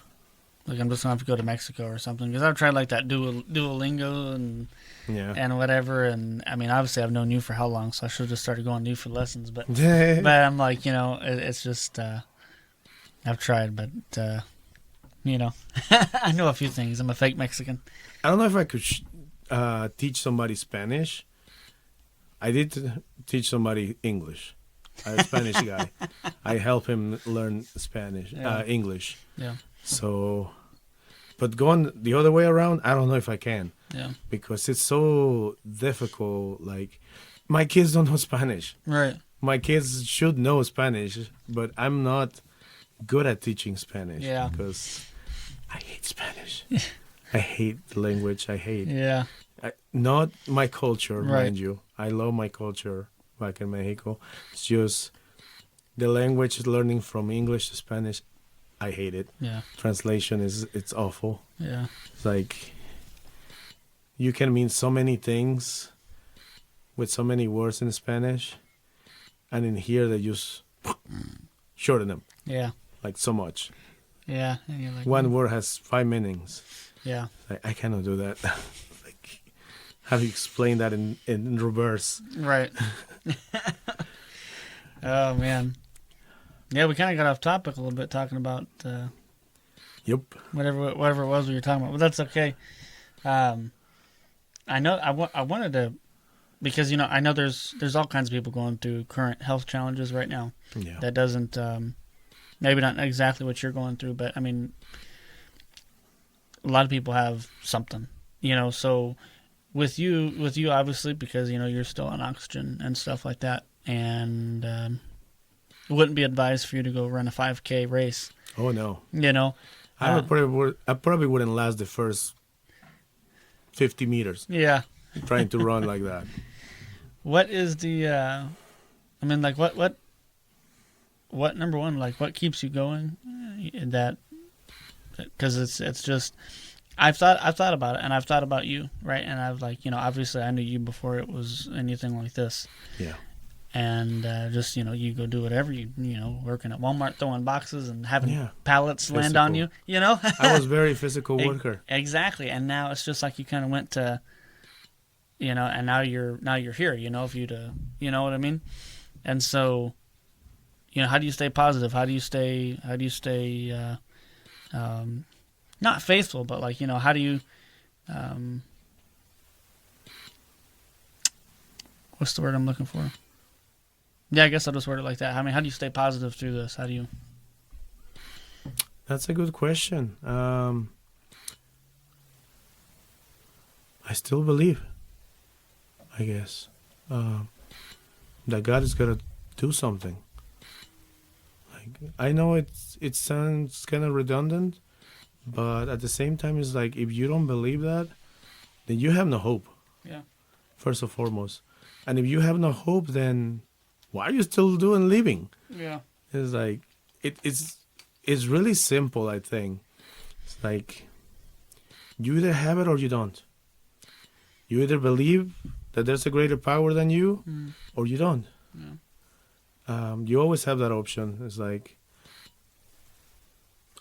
I'm just going to have to go to Mexico or something. Because I've tried, like, that Duolingo and whatever. And, I mean, obviously I've known you for how long, so I should have just started going to you for lessons. But I'm like, it's just, I've tried, but, I know a few things. I'm a fake Mexican. I don't know if I could teach somebody Spanish. I did teach somebody English. A Spanish guy. I help him learn Spanish, English. Yeah. So, but going the other way around, I don't know if I can. Yeah. Because it's so difficult. Like, my kids don't know Spanish. Right. My kids should know Spanish, but I'm not good at teaching Spanish. Yeah. Because I hate Spanish. I hate the language. I hate. Yeah. Not my culture, Right. mind you. I love my culture back in Mexico. It's just the language learning from English to Spanish. I hate it. Yeah. Translation it's awful. Yeah. It's like you can mean so many things with so many words in Spanish, and in here they just shorten them Yeah. like so much. Yeah. And you're like, One word has 5 meanings. Yeah. I cannot do that. Like, how do you explain that in reverse? Right. Oh, man. Yeah, we kind of got off topic a little bit talking about Yep. whatever it was we were talking about. But that's okay. I know I wanted to, because, I know there's all kinds of people going through current health challenges right now. Yeah. That doesn't, maybe not exactly what you're going through, but, I mean, a lot of people have something, so with you obviously, because you're still on oxygen and stuff like that, and it wouldn't be advised for you to go run a 5K race. Oh no. I I probably wouldn't last the first 50 meters. Yeah. trying to run like that. What is the? I mean, like what number one? Like what keeps you going? That because it's just I've thought about it, and I've thought about you, right? And I've like obviously I knew you before it was anything like this. Yeah. And just you go do whatever you working at Walmart throwing boxes and having Yeah. pallets land on you. I was very physical worker. Exactly, and now it's just like you kind of went to, and now you're here. If you to, what I mean, and so, how do you stay positive? How do you stay? Not faithful, but like how do you, what's the word I'm looking for? Yeah, I guess I'll just word it like that. I mean, how do you stay positive through this? How do you? That's a good question. I still believe, I guess, that God is gonna do something. Like I know it sounds kind of redundant, but at the same time, it's like if you don't believe that, then you have no hope. Yeah. First and foremost, and if you have no hope, then why are you still living? Yeah. It's like it's really simple. I think it's like you either have it or you don't. You either believe that there's a greater power than you, or you don't. Yeah. You always have that option. It's like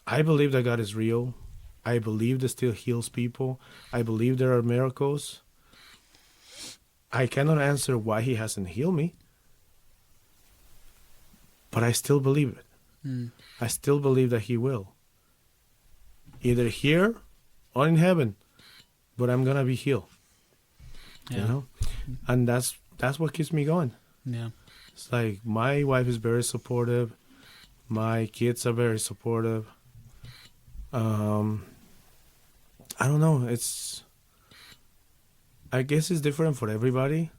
I believe that God is real. I believe that still heals people. I believe there are miracles. I cannot answer why He hasn't healed me. But I still believe it. I still believe that He will. Either here or in heaven. But I'm going to be healed. Yeah. And that's what keeps me going. Yeah. It's like my wife is very supportive. My kids are very supportive. I don't know. I guess it's different for everybody.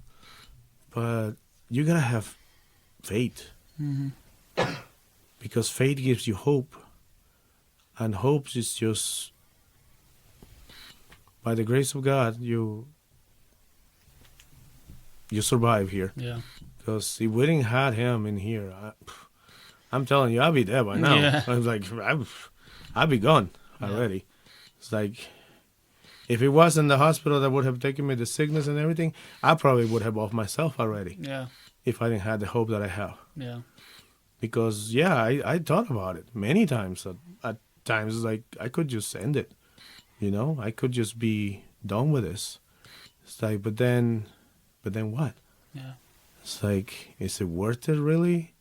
But you got to have faith. Mm-hmm. Because faith gives you hope. And hope is just, by the grace of God, you survive here. Yeah. Because if we didn't have Him in here, I'm telling you, I'll be dead by now. Yeah. I was like, I'll be gone already. It's like, if it wasn't the hospital that would have taken me the sickness and everything, I probably would have off myself already. Yeah. If I didn't have the hope that I have. Yeah. Because, I thought about it many times. At times, like, I could just end it. I could just be done with this. It's like, but then what? Yeah. It's like, is it worth it really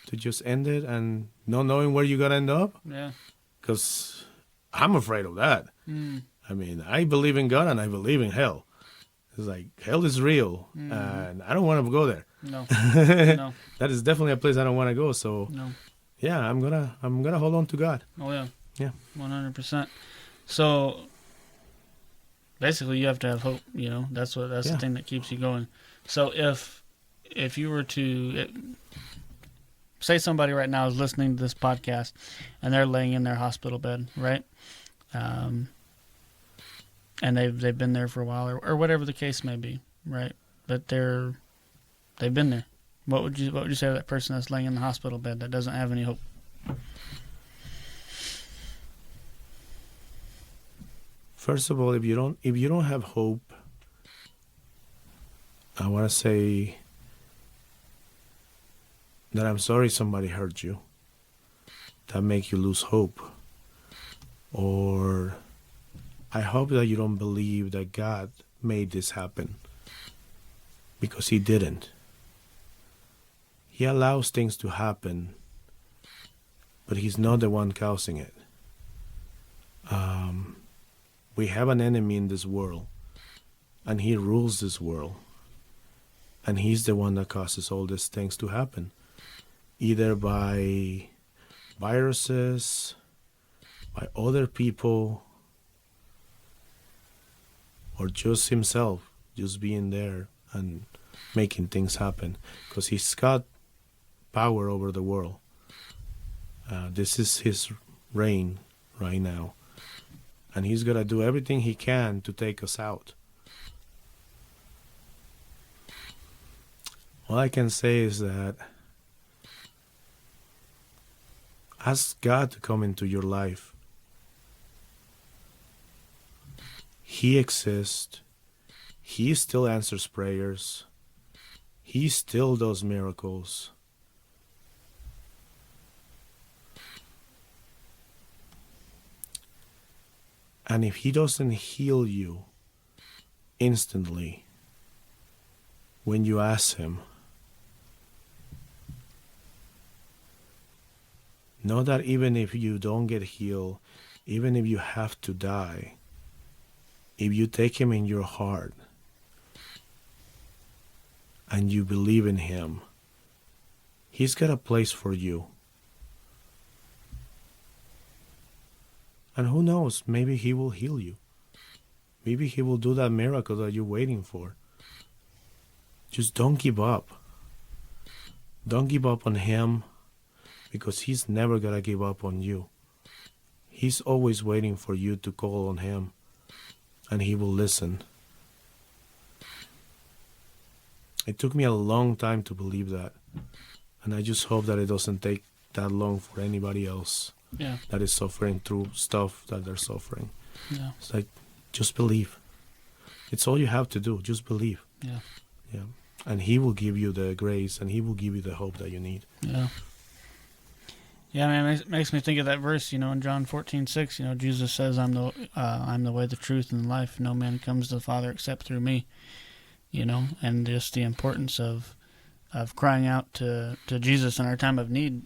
to just end it and not knowing where you're going to end up? Yeah. Because I'm afraid of that. I mean, I believe in God and I believe in hell. It's like, hell is real and I don't want to go there. No. No. That is definitely a place I don't want to go. So, No. yeah, I'm gonna hold on to God. Oh yeah. Yeah. 100%. So basically, you have to have hope. That's the thing that keeps you going. So if you were to say somebody right now is listening to this podcast and they're laying in their hospital bed, right? And they've been there for a while or whatever the case may be, right? But they've been there. What would you say to that person that's laying in the hospital bed that doesn't have any hope? First of all, if you don't have hope, I want to say that I'm sorry somebody hurt you. That make you lose hope. Or I hope that you don't believe that God made this happen. Because He didn't. He allows things to happen, but He's not the one causing it. We have an enemy in this world, and he rules this world. And he's the one that causes all these things to happen, either by viruses, by other people, or just himself, just being there and making things happen, because he's got power over the world. This is his reign right now, and he's gonna do everything he can to take us out. all I can say is that ask God to come into your life. He exists. He still answers prayers. He still does miracles. And if he doesn't heal you instantly when you ask him, know that even if you don't get healed, even if you have to die, if you take him in your heart and you believe in him, he's got a place for you. And who knows, maybe he will heal you. Maybe he will do that miracle that you're waiting for. Just don't give up. Don't give up on him, because he's never gonna give up on you. He's always waiting for you to call on him, and he will listen. It took me a long time to believe that, and I just hope that it doesn't take that long for anybody else that is suffering through stuff that they're suffering. Yeah. It's like, just believe. It's all you have to do. Just believe. Yeah. Yeah. And he will give you the grace, and he will give you the hope that you need. Yeah. Yeah, man, it makes me think of that verse, in John 14:6, Jesus says, I'm the way, the truth, and the life. No man comes to the Father except through me, and just the importance of crying out to Jesus in our time of need.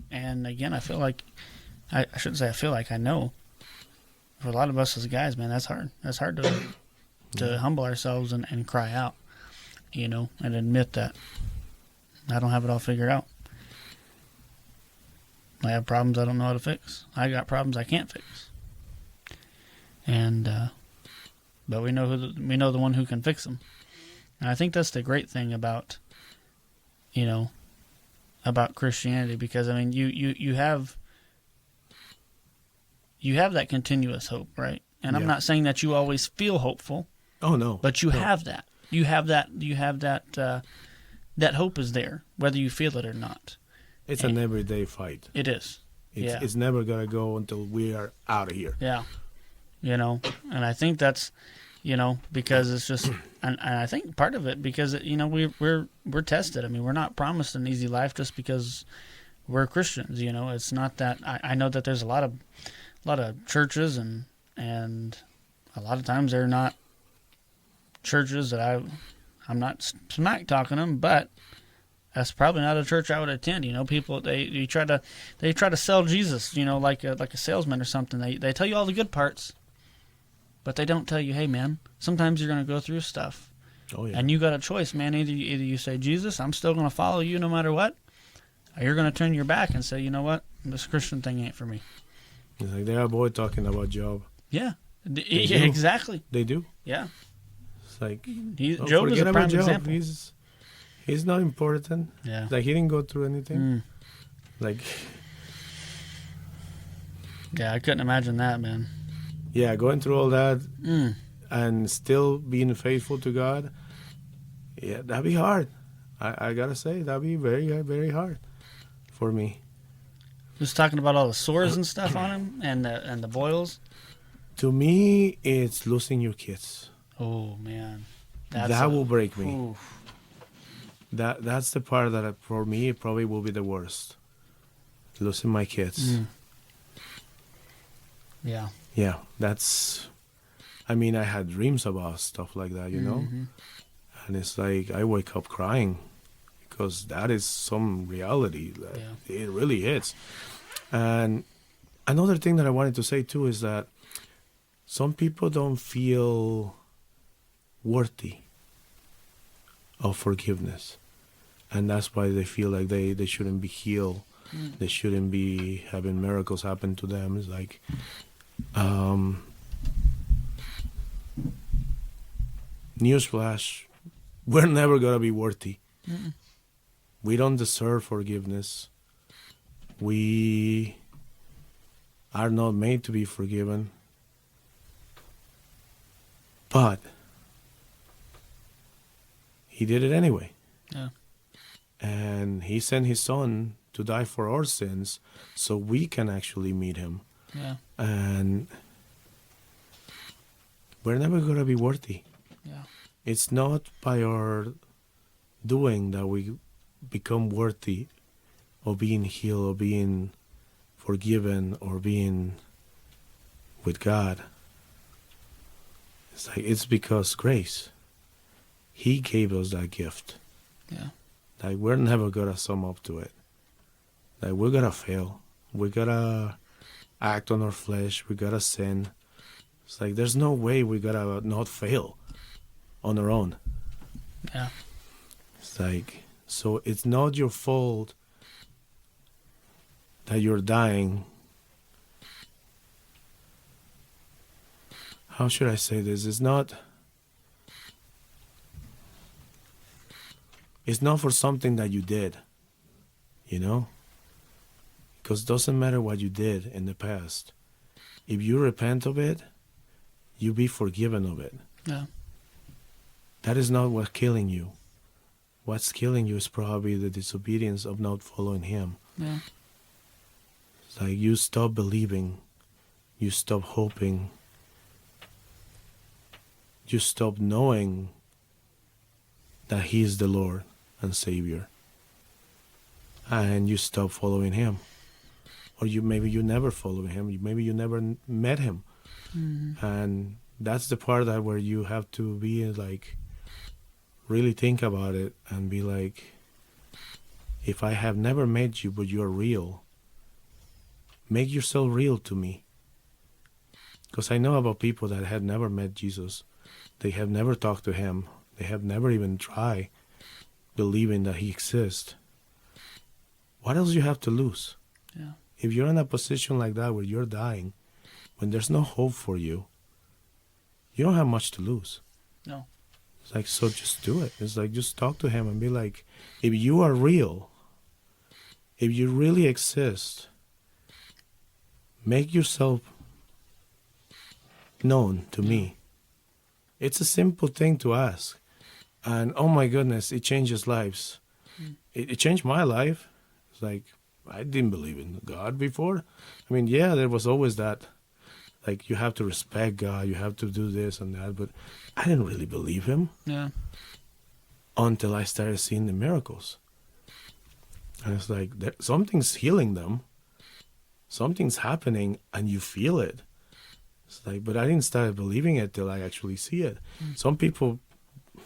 And again, I feel like, I shouldn't say I feel like, I know, for a lot of us as guys, man, that's hard. That's hard to humble ourselves and cry out, and admit that I don't have it all figured out. I have problems I don't know how to fix. I got problems I can't fix. And but we know the one who can fix them. And I think that's the great thing about about Christianity, because I mean you have that continuous hope, right? And I'm not saying that you always feel hopeful. Oh no. But you have that. You have that that hope is there, whether you feel it or not. It's an everyday fight. It is. It's never going to go until we are out of here. Yeah. And I think that's, because it's just, and I think part of it, because, we're tested. I mean, we're not promised an easy life just because we're Christians, It's not that, I know that there's a lot of churches and a lot of times they're not churches that I'm not smack talking them, but that's probably not a church I would attend. People they try to sell Jesus, like a salesman or something. They tell you all the good parts, but they don't tell you, hey man, sometimes you're gonna go through stuff. Oh yeah. And you got a choice, man. Either you say, Jesus, I'm still gonna follow you no matter what, or you're gonna turn your back and say, you know what, this Christian thing ain't for me. It's like they avoid talking about Job. Yeah. Exactly. They do. Yeah. It's like Job is a prime example. He's not important. Yeah. Like, he didn't go through anything. Like, yeah, I couldn't imagine that, man. Yeah, going through all that and still being faithful to God, yeah, that'd be hard. I gotta say, that'd be very, very hard for me. Just talking about all the sores and stuff on him and the boils. To me, it's losing your kids. Oh man, that will break me. Oof. That's the part that for me it probably will be the worst. Losing my kids. Yeah. Yeah, that's. I mean, I had dreams about stuff like that, and it's like I wake up crying because that is some reality that it really hits. And another thing that I wanted to say too is that some people don't feel worthy of forgiveness, and that's why they feel like they shouldn't be healed. They shouldn't be having miracles happen to them. It's like newsflash, we're never gonna be worthy. We don't deserve forgiveness. We are not made to be forgiven. But he did it anyway. Yeah. and he sent his son to die for our sins so we can actually meet him. Yeah. And we're never going to be worthy. Yeah. It's not by our doing that we become worthy of being healed or being forgiven or being with God. It's because grace. He gave us that gift. Yeah. Like, we're never gonna sum up to it. Like, we're gonna fail. We gotta act on our flesh. We gotta sin. It's like, there's no way we gotta not fail on our own. Yeah. It's like, so it's not your fault that you're dying. How should I say this? It's not for something that you did, you know? Because it doesn't matter what you did in the past. If you repent of it, you'll be forgiven of it. Yeah. That is not what's killing you. What's killing you is probably the disobedience of not following him. Yeah. It's like you stop believing, you stop hoping, you stop knowing that he is the Lord and Savior, and you stop following him. Or maybe you never follow him, maybe you never met him. Mm-hmm. And that's the part that where you have to be like, really think about it and be like, if I have never met you but you're real, make yourself real to me. Because I know about people that have never met Jesus. They have never talked to him. They have never even tried believing that he exists. What else you have to lose? Yeah. If you're in a position like that where you're dying, when there's no hope for you, you don't have much to lose. No. It's like, so just do it. It's like, just talk to him and be like, if you are real, if you really exist, make yourself known to me. It's a simple thing to ask. And oh my goodness, it changes lives. It changed my life. It's like, I didn't believe in God before. I mean, yeah, there was always that, like, you have to respect God, you have to do this and that, but I didn't really believe him. Yeah. Until I started seeing the miracles. And it's like, something's healing them. Something's happening and you feel it. It's like, but I didn't start believing it till I actually see it. Some people,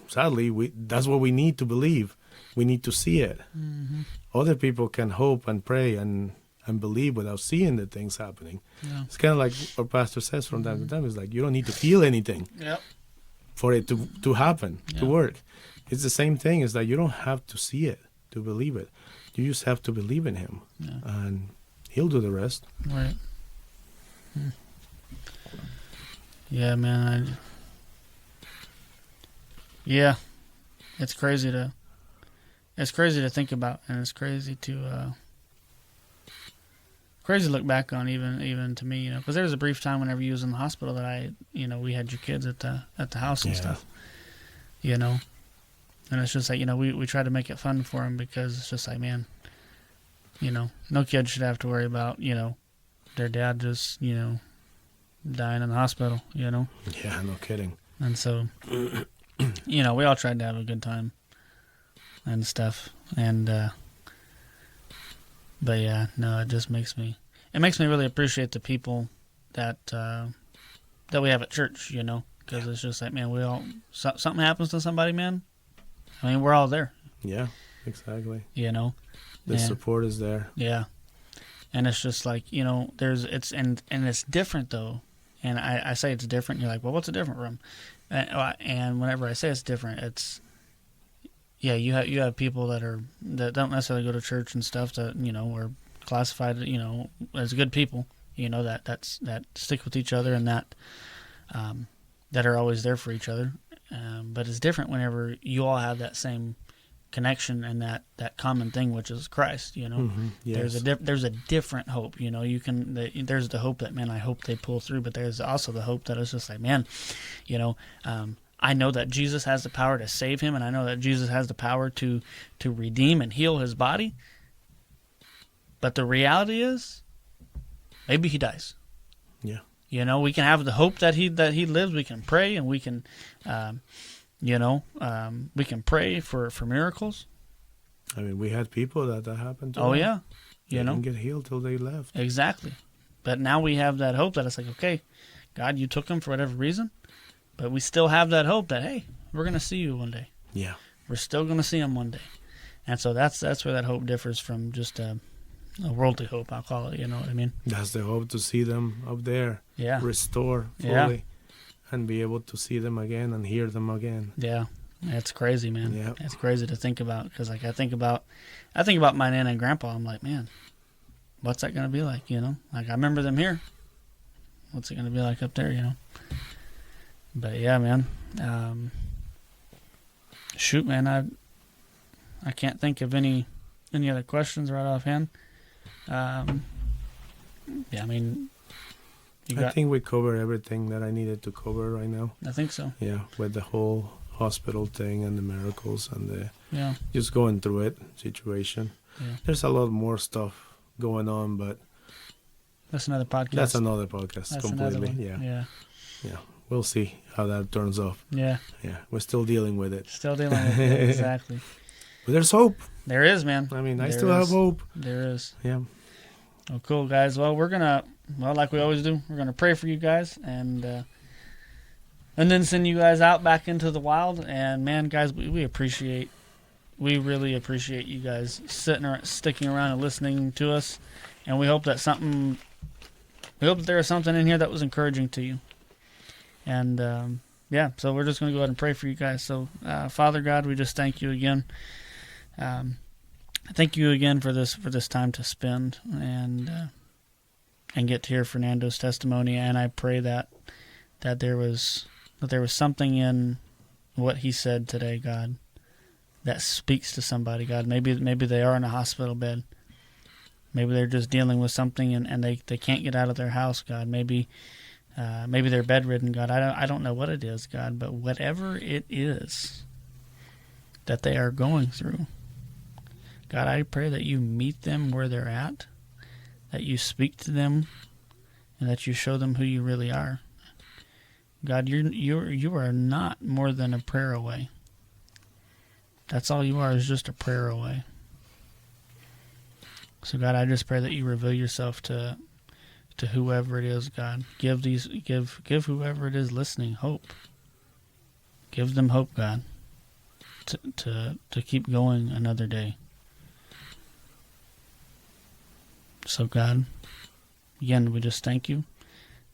sadly, that's what we need to believe. We need to see it. Mm-hmm. Other people can hope and pray and believe without seeing the things happening. Yeah. It's kind of like our pastor says from time to time. It's like, you don't need to feel anything Yep. for it to happen, to Yeah. work. It's the same thing. It's like, you don't have to see it to believe it. You just have to believe in him. Yeah. And he'll do the rest. Right. Yeah, man. Yeah, it's crazy to think about, and it's crazy to look back on, even to me, because there was a brief time whenever you was in the hospital that we had your kids at the house and stuff, and it's just like, we try to make it fun for them, because it's just like, man, no kid should have to worry about their dad just dying in the hospital, Yeah, no kidding. and so we all tried to have a good time and stuff, and but yeah, no, it just makes me really appreciate the people that we have at church, because it's just like, man, we all, something happens to somebody, man, I mean, we're all there. Yeah, exactly. The support is there. Yeah, and it's just like, it's different though, and I say it's different. You're like, well, what's a different room? And whenever I say it's different, it's, yeah, you have people that don't necessarily go to church and stuff that are classified as good people, that stick with each other and that are always there for each other. But it's different whenever you all have that same connection and that common thing, which is Christ. Mm-hmm. Yes. There's a different hope. There's the hope that, man, I hope they pull through, but there's also the hope that it's just like, man, I know that Jesus has the power to save him, and I know that Jesus has the power to redeem and heal his body. But the reality is, maybe he dies. Yeah. You know, we can have the hope that he lives. We can pray, and we can, we can pray for miracles. I mean, we had people that happened to. Oh them. yeah, They didn't get healed till they left. Exactly. But now we have that hope that it's like, okay, God, you took him for whatever reason, but we still have that hope that, hey, we're going to see you one day. Yeah. We're still going to see him one day. And so that's where that hope differs from just a worldly hope, I'll call it, you know what I mean? That's the hope, to see them up there, restore fully, and be able to see them again and hear them again. Yeah. It's crazy, man. Yeah. It's crazy to think about, because like I think about my Nana and Grandpa. I'm like, man, what's that going to be like, you know? Like, I remember them here. What's it going to be like up there, you know? But yeah, man. Shoot, man, I can't think of any other questions right offhand. Yeah, I mean, I think we covered everything that I needed to cover right now. I think so. Yeah, with the whole hospital thing and the miracles and the just going through it situation. Yeah. There's a lot more stuff going on, but that's another podcast. That's another podcast. That's completely. Another one. Yeah. We'll see how that turns off. Yeah. We're still dealing with it. Still dealing with it. Exactly. But there's hope. There is, man. I mean, I still have hope. There is. Yeah. Well, cool, guys. Well, we're gonna, like we always do, we're gonna pray for you guys, and then send you guys out back into the wild. And man, guys, we really appreciate you guys sticking around and listening to us. And we hope that there was something in here that was encouraging to you. And so we're just gonna go ahead and pray for you guys. So, Father God, we just thank you again. Thank you again for this time to spend and get to hear Fernando's testimony. And I pray that there was something in what he said today, God, that speaks to somebody, God. Maybe they are in a hospital bed. Maybe they're just dealing with something and they can't get out of their house, God. Maybe they're bedridden, God. I don't know what it is, God, but whatever it is that they are going through, God, I pray that you meet them where they're at, that you speak to them, and that you show them who you really are. God, you are not more than a prayer away. That's all you are, is just a prayer away. So God, I just pray that you reveal yourself to whoever it is, God. Give whoever it is listening hope. Give them hope, God, to keep going another day. So God, again, we just thank you.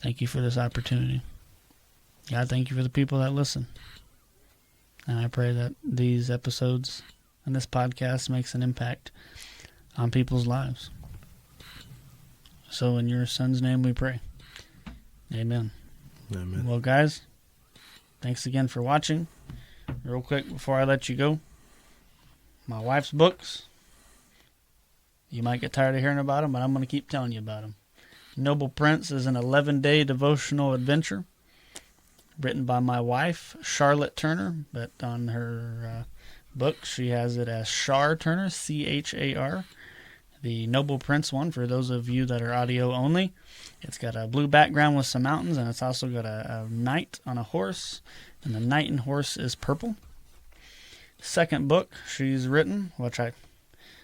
Thank you for this opportunity. God, thank you for the people that listen. And I pray that these episodes and this podcast makes an impact on people's lives. So in your son's name we pray. Amen. Amen. Well, guys, thanks again for watching. Real quick before I let you go, my wife's books. You might get tired of hearing about them, but I'm going to keep telling you about them. Noble Prince is an 11-day devotional adventure written by my wife, Charlotte Turner, but on her book she has it as Char Turner, C-H-A-R. The Noble Prince one, for those of you that are audio only, it's got a blue background with some mountains, and it's also got a knight on a horse, and the knight and horse is purple. Second book she's written, which I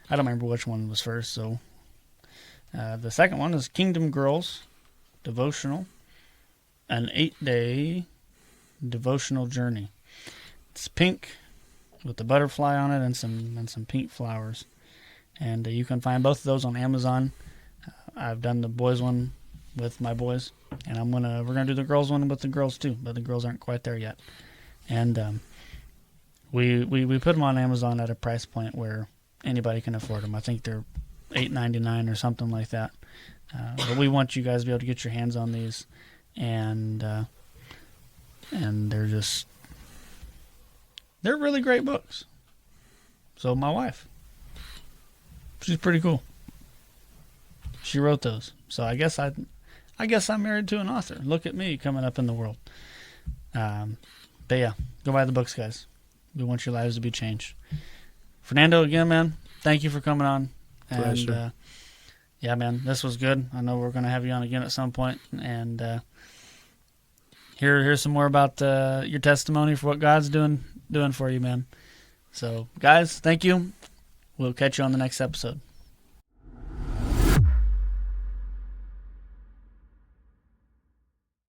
don't remember which one was first, so the second one is Kingdom Girls Devotional, an 8-day devotional journey. It's pink with the butterfly on it and some pink flowers, and you can find both of those on Amazon. I've done the boys one with my boys, and we're gonna do the girls one with the girls too, but the girls aren't quite there yet. And we put them on Amazon at a price point where anybody can afford them. I think they're $8.99 or something like that. But we want you guys to be able to get your hands on these, and they're really great books. So my wife, she's pretty cool. She wrote those. So I guess I'm married to an author. Look at me coming up in the world. But yeah, go buy the books, guys. We want your lives to be changed. Fernando, again, man, thank you for coming on. Pleasure. And, yeah, man, this was good. I know we're going to have you on again at some point. And here's some more about your testimony for what God's doing for you, man. So, guys, thank you. We'll catch you on the next episode.